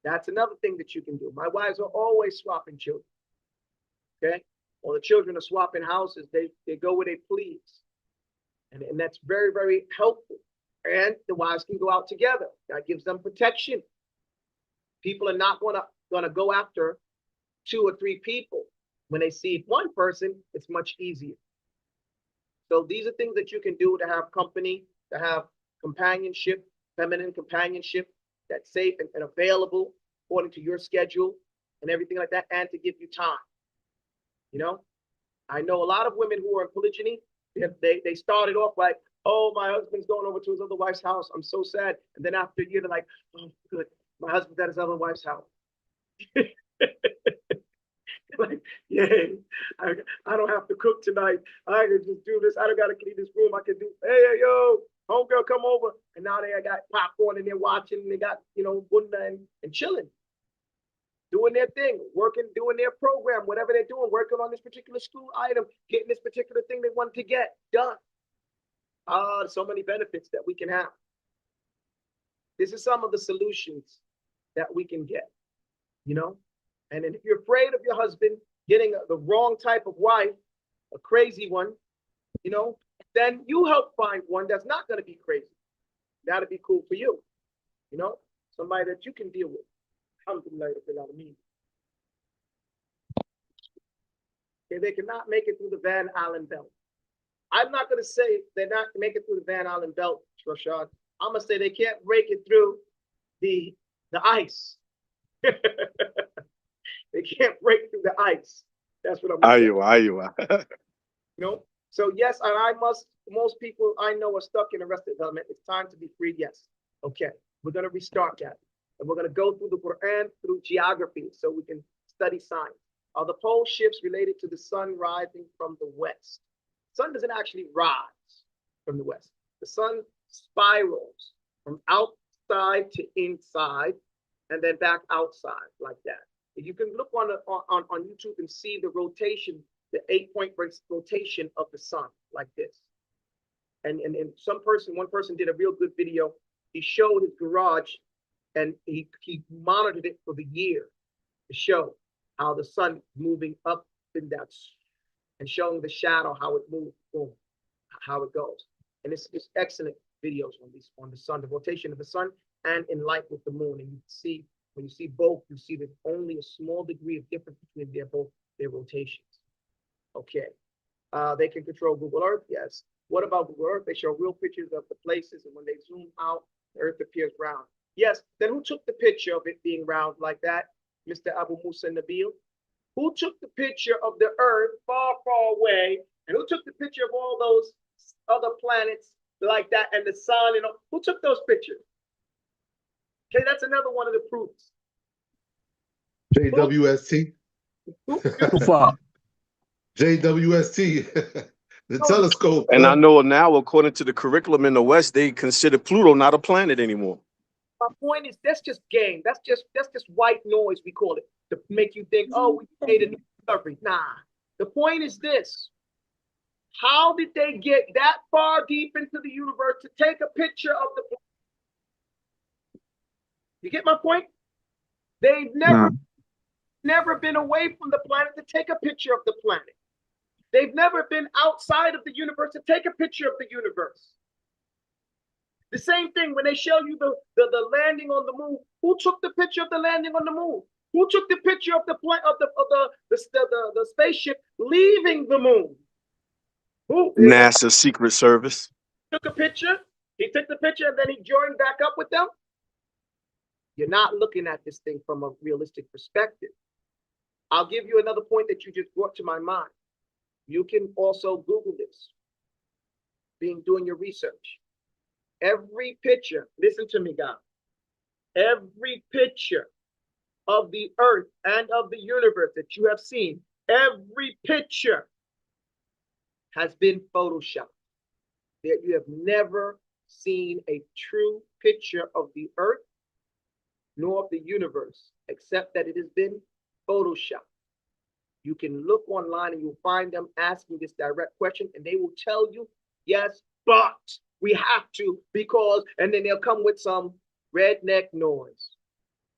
That's another thing that you can do. My wives are always swapping children. Okay? Or the children are swapping houses. They go where they please. And that's very, very helpful. And the wives can go out together. That gives them protection. People are not gonna go after 2 or 3 people. When they see one person, it's much easier. So these are things that you can do to have company, to have companionship, feminine companionship that's safe and available according to your schedule and everything like that, and to give you time. I know a lot of women who are in polygyny, they started off like, oh, my husband's going over to his other wife's house. I'm so sad. And then after a year, they're like, oh, good. My husband's at his other wife's house. Like, yeah, I don't have to cook tonight. I can just do this. I don't got to clean this room. I can do, hey, yo, homegirl, come over. And now they got popcorn and they're watching and they got, bunda and chilling, doing their thing, working, doing their program, whatever they're doing, working on this particular school item, getting this particular thing they want to get done. So many benefits that we can have. This is some of the solutions that we can get, And then if you're afraid of your husband getting the wrong type of wife, a crazy one, then you help find one that's not going to be crazy. That'd be cool for you. You know, somebody that you can deal with. Alhamdulillah, okay, they cannot make it through the Van Allen belt. I'm not going to say they're not make it through the Van Allen belt, Rashad. I'm going to say they can't break it through the ice. They can't break through the ice. That's what I'm saying. You know? So yes, and most people I know are stuck in arrested development. It's time to be free. Yes. Okay. We're going to restart that. And we're going to go through the Quran through geography so we can study science. Are the pole shifts related to the sun rising from the west? The sun doesn't actually rise from the west. The sun spirals from outside to inside and then back outside like that. If you can look on YouTube and see the rotation, the 8-point rotation of the sun like this. And one person did a real good video. He showed his garage and he monitored it for the year to show how the sun moving up and down and showing the shadow, how it moves, boom, how it goes. And it's excellent videos on the sun, the rotation of the sun and in light with the moon. And you see, when you see both, you see there's only a small degree of difference between their rotations. Okay. They can control Google Earth, yes. What about Google Earth? They show real pictures of the places, and when they zoom out, the Earth appears round. Yes, then who took the picture of it being round like that? Mr. Abu Musa Nabil? Who took the picture of the Earth far, far away? And who took the picture of all those other planets like that and the sun? And who took those pictures? Okay, that's another one of the proofs. JWST. JWST. The telescope. And I know now, according to the curriculum in the West, they consider Pluto not a planet anymore. My point is, that's just game. That's just white noise, we call it, to make you think, oh, we made a new discovery. Nah. The point is this. How did they get that far deep into the universe to take a picture of the planet? You get my point? They've never been away from the planet to take a picture of the planet. They've never been outside of the universe to take a picture of the universe. The same thing when they show you the landing on the moon. Who took the picture of the landing on the moon? Who took the picture of the spaceship leaving the moon? Who? NASA Secret Service. Took a picture. He took the picture and then he joined back up with them. You're not looking at this thing from a realistic perspective. I'll give you another point that you just brought to my mind. You can also Google this, doing your research. Every picture, listen to me, guys. Every picture of the earth and of the universe that you have seen, every picture has been photoshopped. That you have never seen a true picture of the earth nor of the universe, except that it has been photoshopped. You can look online and you'll find them asking this direct question, and they will tell you, yes, but we have to because, and then they'll come with some redneck noise.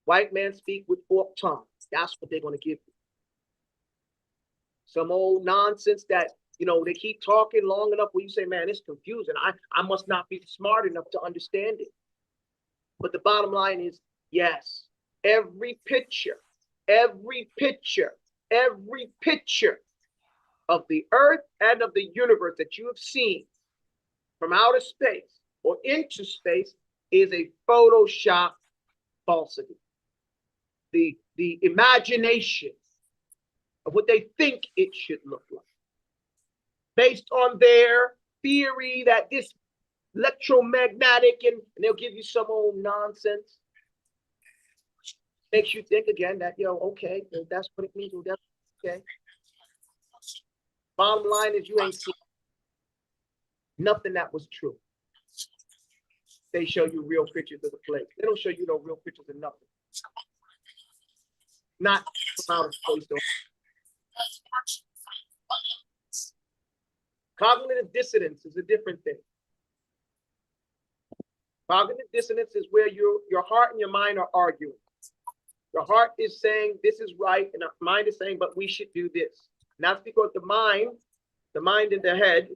White man speak with forked tongue. That's what they're going to give you. Some old nonsense that, they keep talking long enough where you say, man, it's confusing. I must not be smart enough to understand it. But the bottom line is, yes, every picture of the earth and of the universe that you have seen from outer space or into space is a Photoshop falsity. The imagination of what they think it should look like, based on their theory that this electromagnetic, and they'll give you some old nonsense. Makes you think again that, okay, that's what it means. That's okay. Bottom line is you ain't seen nothing that was true. They show you real pictures of the place. They don't show you no real pictures of nothing. Not from outer space. Cognitive dissonance is a different thing. Cognitive dissonance is where your heart and your mind are arguing. Your heart is saying this is right, and the mind is saying, but we should do this. And that's because the mind in the head,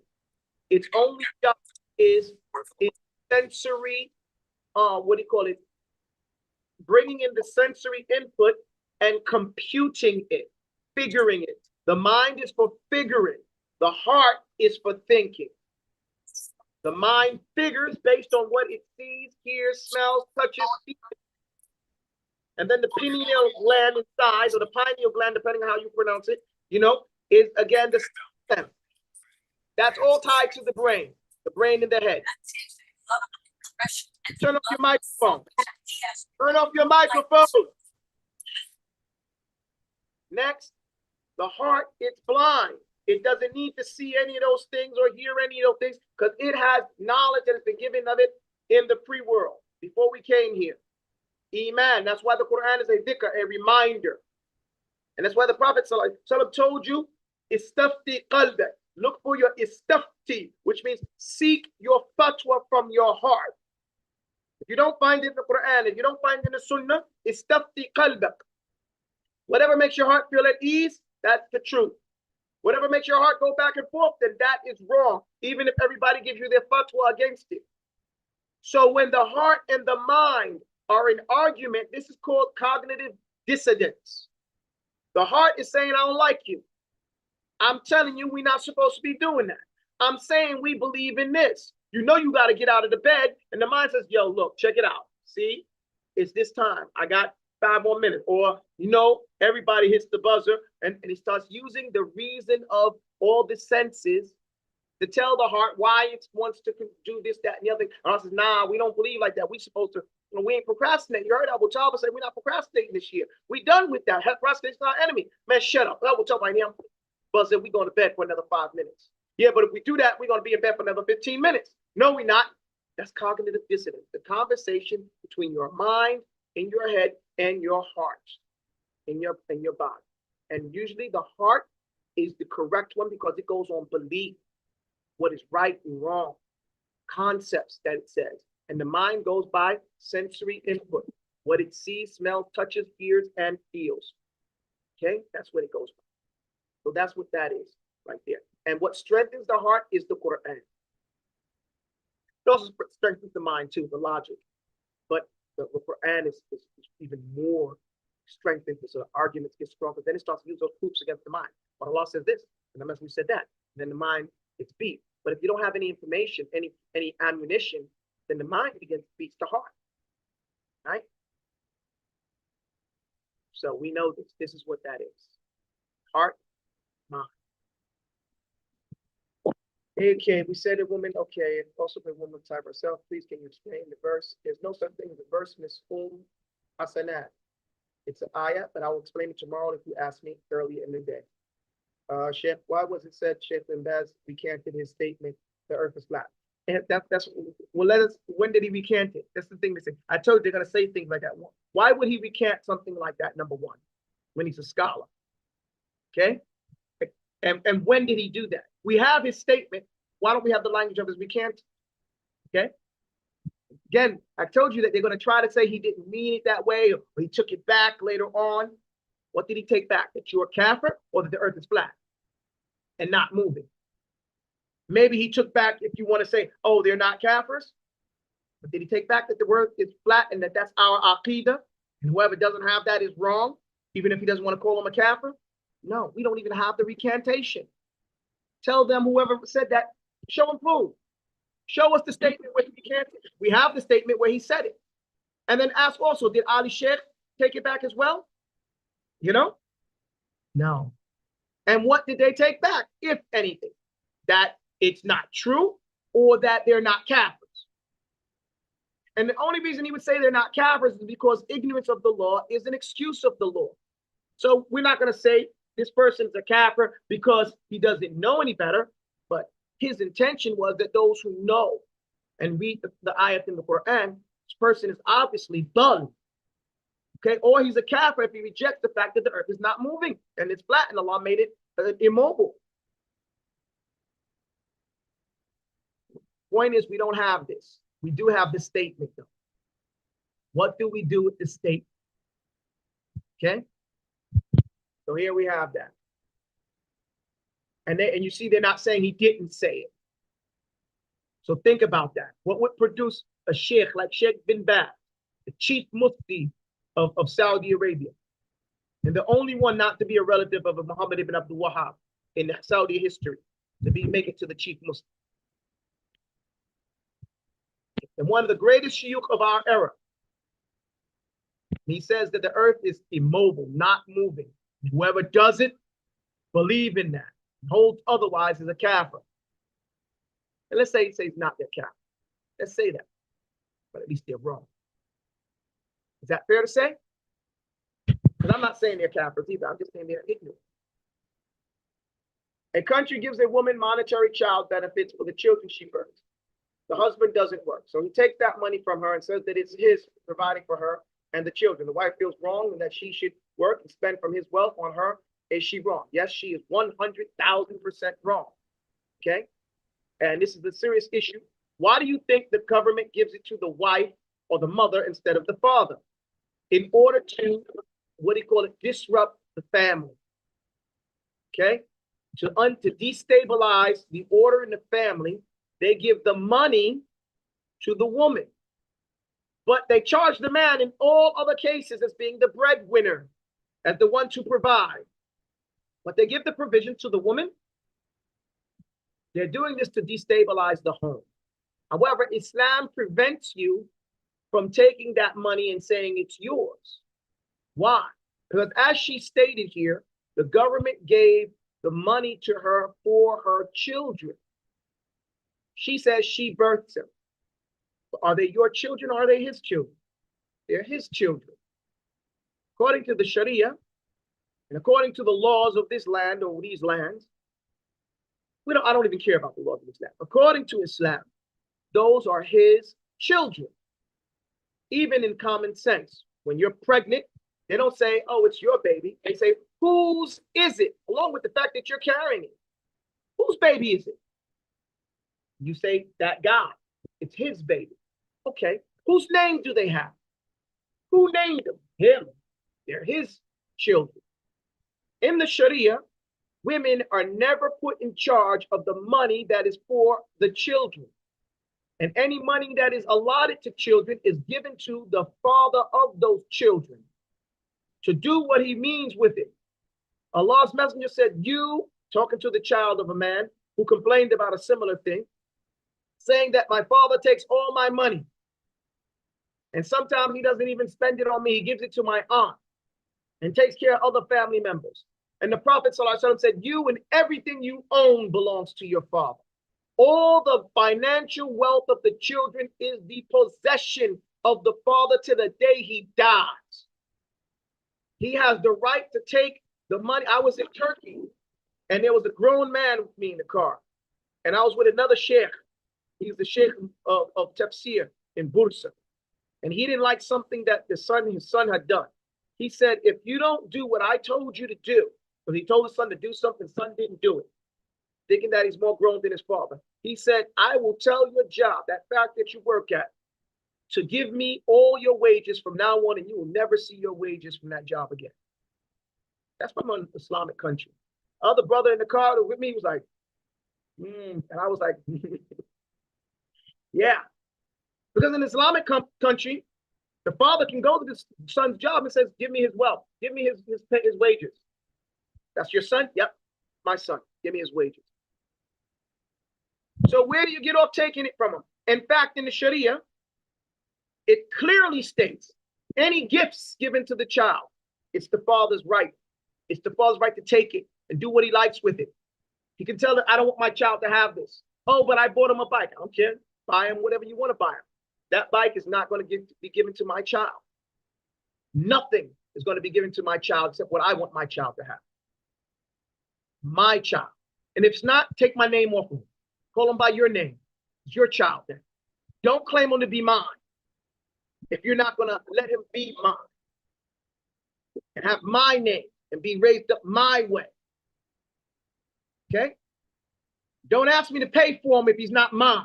its only job is sensory what do you call it? Bringing in the sensory input and computing it, figuring it. The mind is for figuring. The heart is for thinking. The mind figures based on what it sees, hears, smells, touches, feels. And then the pineal gland inside, or the pineal gland, depending on how you pronounce it, you know, is again the stem. That's all tied to the brain in the head. Turn off your microphone. Turn off your microphone. Next, the heart, it's blind. It doesn't need to see any of those things or hear any of those things because it has knowledge that has been given of it in the pre-world before we came here. Iman. That's why the Quran is a dhikr, a reminder. And that's why the Prophet ﷺ told you, istafti qalbak. Look for your istafti, which means seek your fatwa from your heart. If you don't find it in the Quran, if you don't find it in the Sunnah, istafti qalbak. Whatever makes your heart feel at ease, that's the truth. Whatever makes your heart go back and forth, then that is wrong, even if everybody gives you their fatwa against it. So when the heart and the mind are in argument, this is called cognitive dissonance. The heart is saying, I don't like you. I'm telling you, we're not supposed to be doing that. I'm saying we believe in this. You know you got to get out of the bed. And the mind says, yo, look, check it out. See, it's this time. I got 5 more minutes. Or, you know, everybody hits the buzzer and he starts using the reason of all the senses to tell the heart why it wants to do this, that, and the other. And I says, nah, we don't believe like that. We supposed to, you know, we ain't procrastinating. You heard AbuTaubah say we're not procrastinating this year. We done with that. Procrastination's our enemy. Man, shut up. AbuTaubah right here. Buzzer, we going to bed for another 5 minutes. Yeah, but if we do that, we're going to be in bed for another 15 minutes. No, we're not. That's cognitive dissonance. The conversation between your mind, in your head, and your heart, in your body. And usually the heart is the correct one because it goes on belief, what is right and wrong, concepts that it says. And the mind goes by sensory input, what it sees, smells, touches, hears, and feels. Okay, that's what it goes by. So that's what that is right there. And what strengthens the heart is the Qur'an. It also strengthens the mind too, the logic. But the Qur'an is even more strengthened, so the arguments get stronger. Then it starts to use those proofs against the mind. But Allah says this, and the Messenger said that. And then the mind gets beat. But if you don't have any information, any ammunition, then the mind begins to beat the heart. Right? So we know this. This is what that is. Heart, mind. Okay, we said a woman, okay, also a woman type herself. Please, can you explain the verse? There's no such thing as a verse, Misfum Hasanat. It's an ayah, but I will explain it tomorrow if you ask me earlier in the day. Sheikh, why was it said Sheikh bin Baz recanted his statement, the earth is flat? And that's well, when did he recant it? That's the thing to say. I told you they're going to say things like that. Why would he recant something like that, number one, when he's a scholar? Okay? And when did he do that? We have his statement. Why don't we have the language of his recant? Okay? Again, I told you that they're going to try to say he didn't mean it that way, or he took it back later on. What did he take back? That you're a kafir, or that the earth is flat and not moving? Maybe he took back, if you want to say, oh, they're not kafirs. But did he take back that the earth is flat and that's our aqidah? And whoever doesn't have that is wrong, even if he doesn't want to call him a kafir? No, we don't even have the recantation. Tell them, whoever said that, show and prove. Show us the statement where he recanted. We have the statement where he said it. And then ask also, did Ali Sheikh take it back as well? You know? No. And what did they take back, if anything? That it's not true, or that they're not kafirs. And the only reason he would say they're not kafirs is because ignorance of the law is an excuse of the law. So we're not going to say this person's a kafir because he doesn't know any better, but his intention was that those who know and read the ayat in the Quran, this person is obviously done. Okay, or he's a kafir if he rejects the fact that the earth is not moving and it's flat and Allah made it immobile. Point is, we don't have this. We do have the statement though. What do we do with the statement? Okay, so here we have that. And you see they're not saying he didn't say it. So think about that. What would produce a sheikh like Sheikh bin Baz, the chief mufti of Saudi Arabia, and the only one not to be a relative of Muhammad ibn Abdul Wahhab in Saudi history, to make it to the chief mufti. And one of the greatest shuyukh of our era. He says that the earth is immobile, not moving. Whoever doesn't believe in that, holds otherwise, is a kafir. And let's say he says not their kafir. Let's say that. But at least they're wrong. Is that fair to say? Because I'm not saying they're kafirs either. I'm just saying they're ignorant. A country gives a woman monetary child benefits for the children she births. The husband doesn't work. So he takes that money from her and says that it's his providing for her and the children. The wife feels wrong and that she should work and spend from his wealth on her. Is she wrong? Yes, she is 100,000% wrong. Okay? And this is a serious issue. Why do you think the government gives it to the wife or the mother instead of the father? In order to, what do you call it, disrupt the family. Okay? To destabilize the order in the family, they give the money to the woman. But they charge the man in all other cases as being the breadwinner, as the one to provide. But they give the provision to the woman. They're doing this to destabilize the home. However, Islam prevents you from taking that money and saying it's yours. Why? Because as she stated here, the government gave the money to her for her children. She says she birthed them. Are they your children or are they his children? They're his children. According to the Sharia, and according to the laws of this land or these lands, I don't even care about the laws of Islam. According to Islam, those are his children. Even in common sense, when you're pregnant, they don't say, oh, it's your baby. They say, whose is it? Along with the fact that you're carrying it. Whose baby is it? You say, that guy. It's his baby. Okay. Whose name do they have? Who named them? Him. They're his children. In the Sharia, women are never put in charge of the money that is for the children. And any money that is allotted to children is given to the father of those children to do what he means with it. Allah's messenger said, you, talking to the child of a man who complained about a similar thing, saying that my father takes all my money. And sometimes he doesn't even spend it on me. He gives it to my aunt and takes care of other family members. And the Prophet ﷺ said, you and everything you own belongs to your father. All the financial wealth of the children is the possession of the father to the day he dies. He has the right to take the money. I was in Turkey and there was a grown man with me in the car. And I was with another sheikh. He's the sheikh of Tafseer in Bursa. And he didn't like something that his son had done. He said, if you don't do what I told you to do, because he told his son to do something, son didn't do it, thinking that he's more grown than his father. He said, I will tell your job, that fact that you work at, to give me all your wages from now on, and you will never see your wages from that job again. That's from an Islamic country. Other brother in the car with me was like, and I was like, yeah. Because in an Islamic country, the father can go to the son's job and says, give me his wealth, give me his wages. That's your son? Yep, my son. Give me his wages. So where do you get off taking it from him? In fact, in the Sharia, it clearly states any gifts given to the child, it's the father's right. It's the father's right to take it and do what he likes with it. He can tell her, I don't want my child to have this. Oh, but I bought him a bike. I don't care. Buy him whatever you want to buy him. That bike is not going to be given to my child. Nothing is going to be given to my child except what I want my child to have. My child. And if it's not, take my name off of him. Call him by your name. It's your child then. Don't claim him to be mine if you're not going to let him be mine and have my name and be raised up my way. Okay? Don't ask me to pay for him if he's not mine.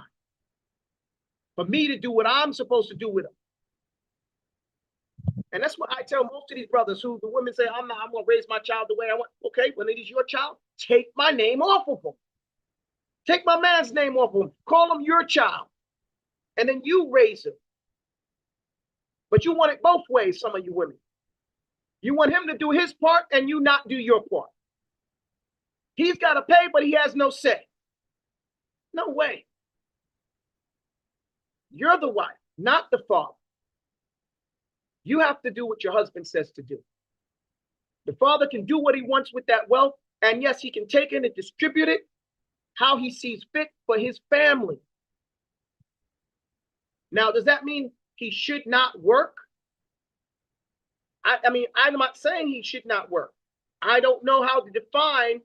For me to do what I'm supposed to do with him. And that's what I tell most of these brothers who the women say, I'm going to raise my child the way I want. Okay, when it is your child, take my name off of him. Take my man's name off of him. Call him your child. And then you raise him. But you want it both ways, some of you women. You want him to do his part and you not do your part. He's got to pay, but he has no say. No way. You're the wife, not the father. You have to do what your husband says to do. The father can do what he wants with that wealth, and yes, he can take it and distribute it how he sees fit for his family. Now, does that mean he should not work? I mean, I'm not saying he should not work. I don't know how to define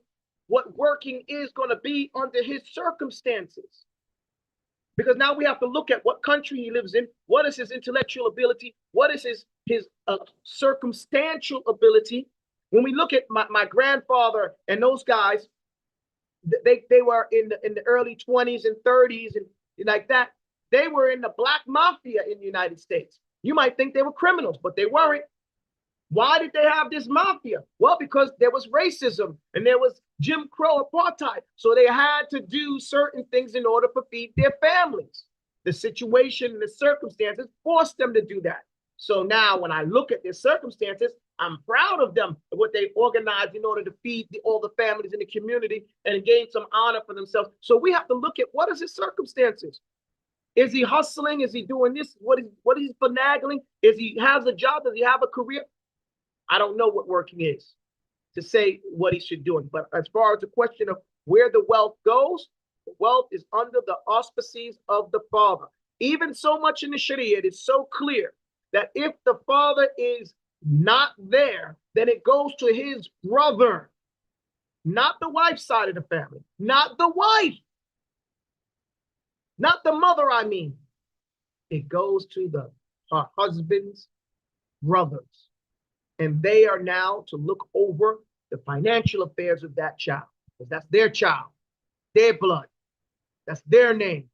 what working is going to be under his circumstances. Because now we have to look at what country he lives in, what is his intellectual ability, what is his circumstantial ability. When we look at my grandfather and those guys, they were in the early 20s and 30s and like that. They were in the black mafia in the United States. You might think they were criminals, but they weren't. Why did they have this mafia? Well, because there was racism and there was Jim Crow apartheid. So they had to do certain things in order to feed their families. The situation and the circumstances forced them to do that. So now when I look at their circumstances, I'm proud of them, of what they organized in order to feed all the families in the community and gain some honor for themselves. So we have to look at what is his circumstances. Is he hustling? Is he doing this? What is he finagling? Is he has a job? Does he have a career? I don't know what working is to say what he should do. But as far as the question of where the wealth goes, the wealth is under the auspices of the father. Even so much in the Sharia, it is so clear that if the father is not there, then it goes to his brother, not the wife's side of the family, not the wife, not the mother, I mean. It goes to her husband's brothers. And they are now to look over the financial affairs of that child, because that's their child, their blood, that's their name.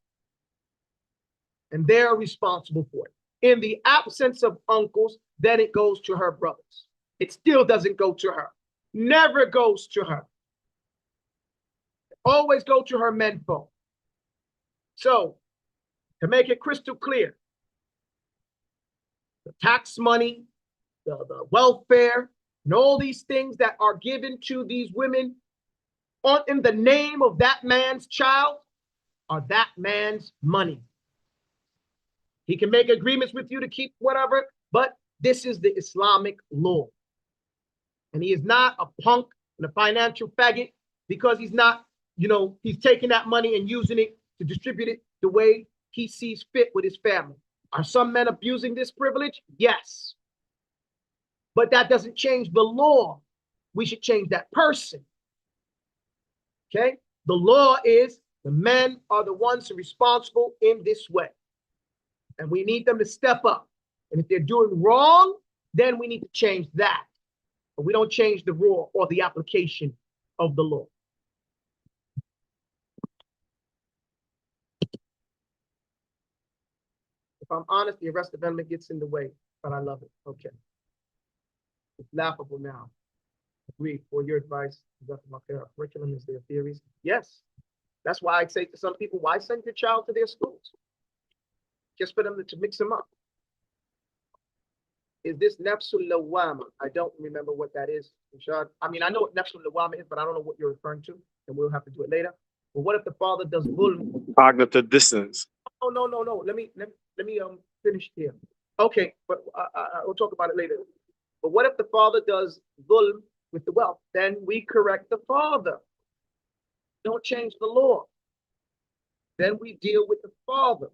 And they're responsible for it. In the absence of uncles, then it goes to her brothers. It still doesn't go to her. Never goes to her. Always go to her menfolk. So, to make it crystal clear, the tax money, the welfare, and all these things that are given to these women in the name of that man's child are that man's money. He can make agreements with you to keep whatever, but this is the Islamic law. And he is not a punk and a financial faggot because he's not, he's taking that money and using it to distribute it the way he sees fit with his family. Are some men abusing this privilege? Yes. But that doesn't change the law. We should change that person. Okay? The law is the men are the ones who are responsible in this way. And we need them to step up. And if they're doing wrong, then we need to change that. But we don't change the law or the application of the law. If I'm honest, the Arrest Amendment gets in the way, but I love it. Okay. It's laughable now. Agreed. For your advice, curriculum is their theories. Yes. That's why I say to some people, why send your child to their schools? Just for them to mix them up. Is this Nafsul Lawama? I don't remember what that is. I mean, I know what Nafsul Lawama is, but I don't know what you're referring to, and we'll have to do it later. But what if the father does zulm? Cognitive dissonance. Oh, no. Let me finish here. Okay, but we'll talk about it later. But what if the father does zulm with the wealth? Then we correct the father. Don't change the law. Then we deal with the father.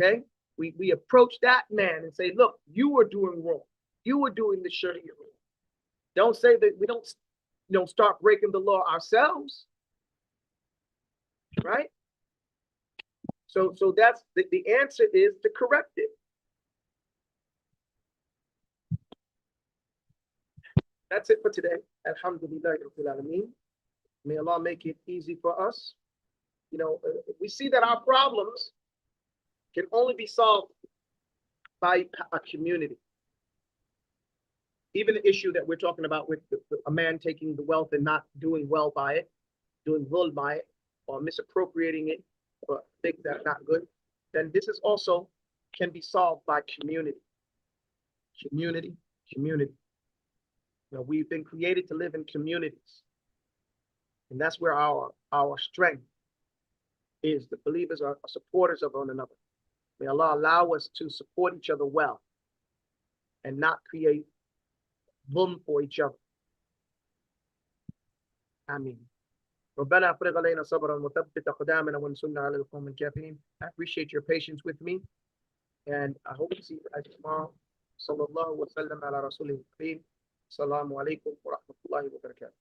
Okay? We approach that man and say, look, you were doing wrong. You were doing the Sharia wrong. Don't say that we don't start breaking the law ourselves. Right? So that's the answer is to correct it. That's it for today. Alhamdulillah Rabbil Alameen. May Allah make it easy for us. We see that our problems can only be solved by a community. Even the issue that we're talking about with a man taking the wealth and not doing well by it, doing well by it, or misappropriating it for things that are not good, then this is also can be solved by community. Community. You know, we've been created to live in communities. And that's where our strength is. The believers are supporters of one another. May Allah allow us to support each other well and not create boom for each other. Ameen. ربنا افرغ علينا صبرا وثبت اقدامنا وانصرنا على القوم الكافرين. I appreciate your patience with me, and I hope to see you guys tomorrow. صلى الله وسلم على رسوله الكريم. السلام عليكم ورحمة الله وبركاته.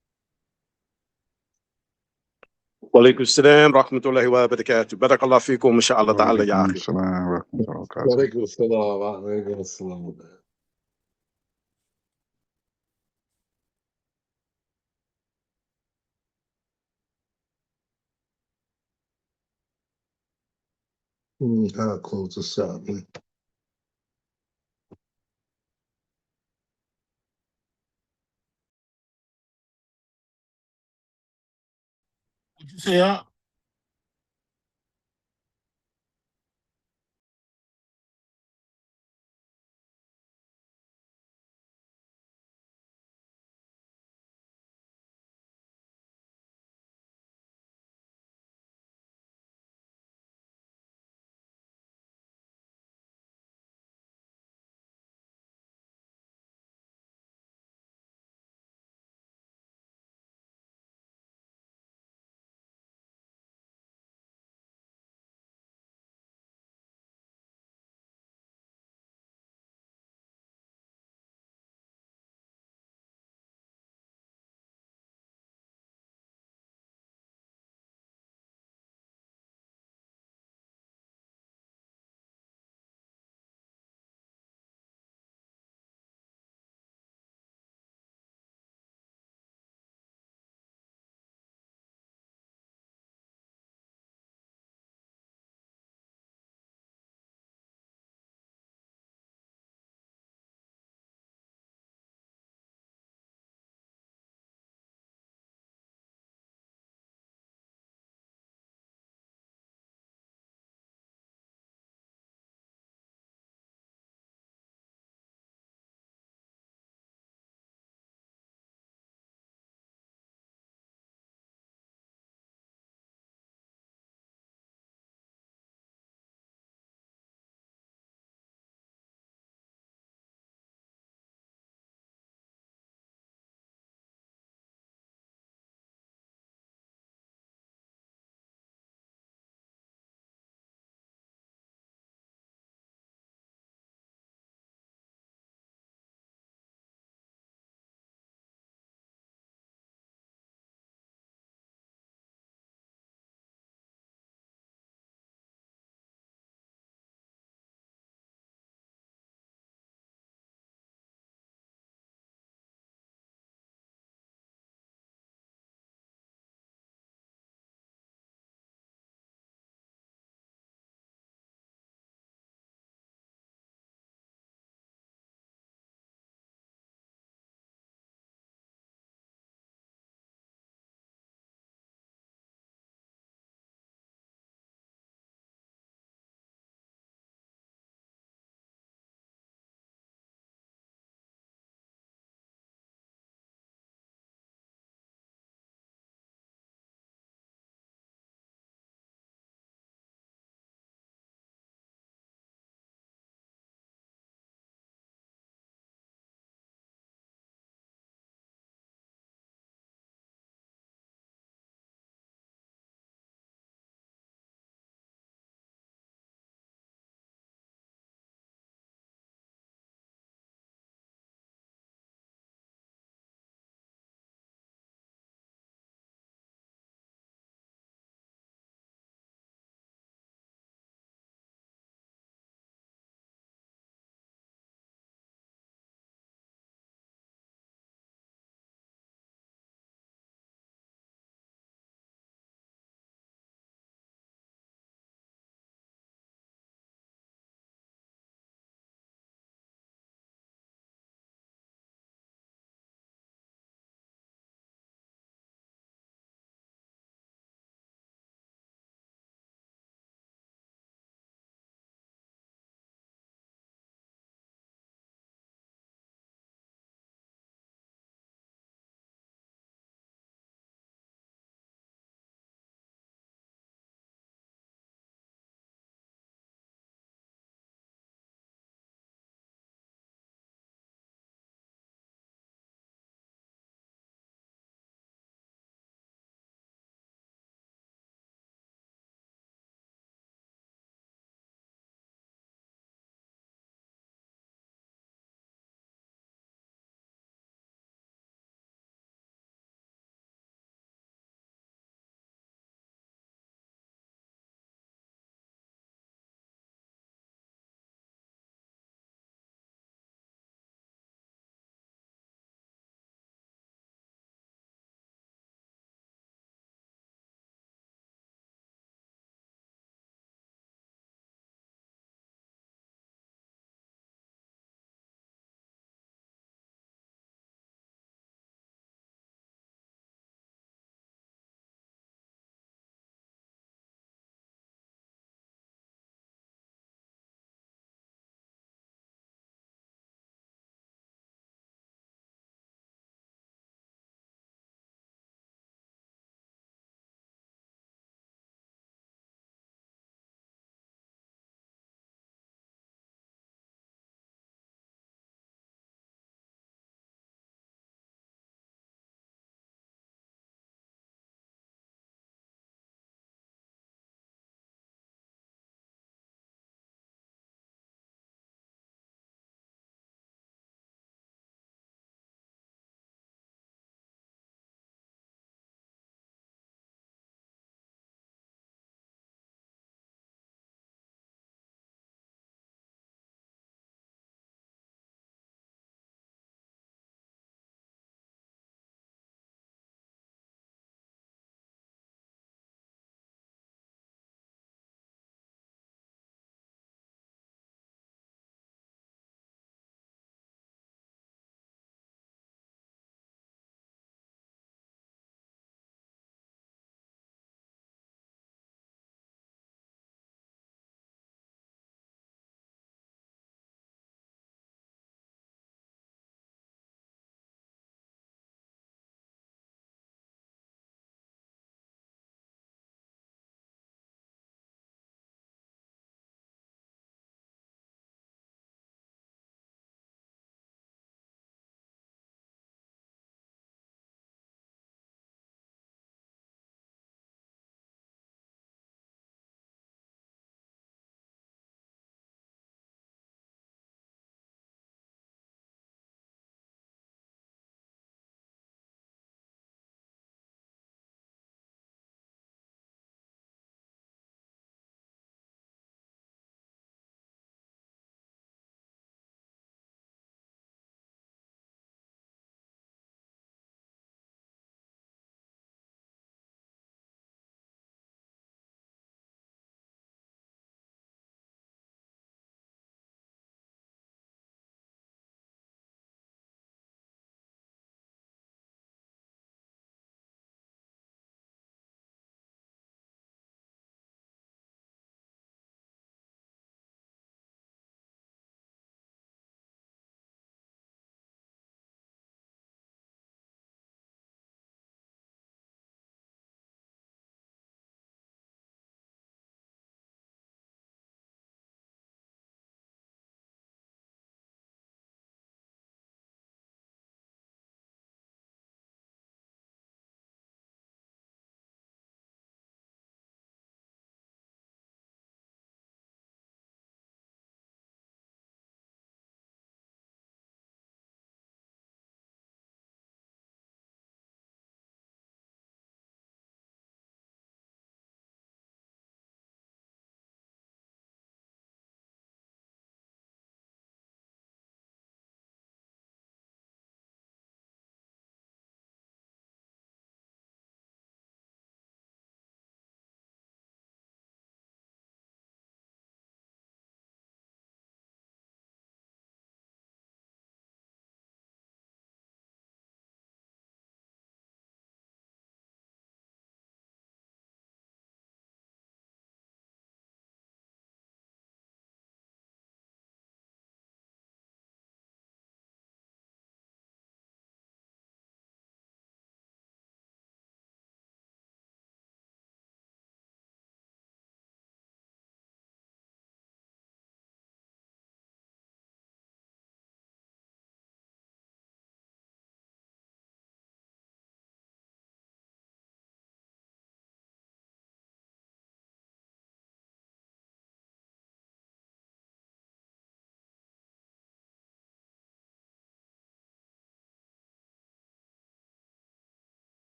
وعليكم السلام ورحمة الله وبركاته. بارك الله فيكم إن شاء الله تعالى يا أخي. السلام ورحمة الله وبركاته. وعليكم السلام. وعليكم السلام. I'll close this out. Did you say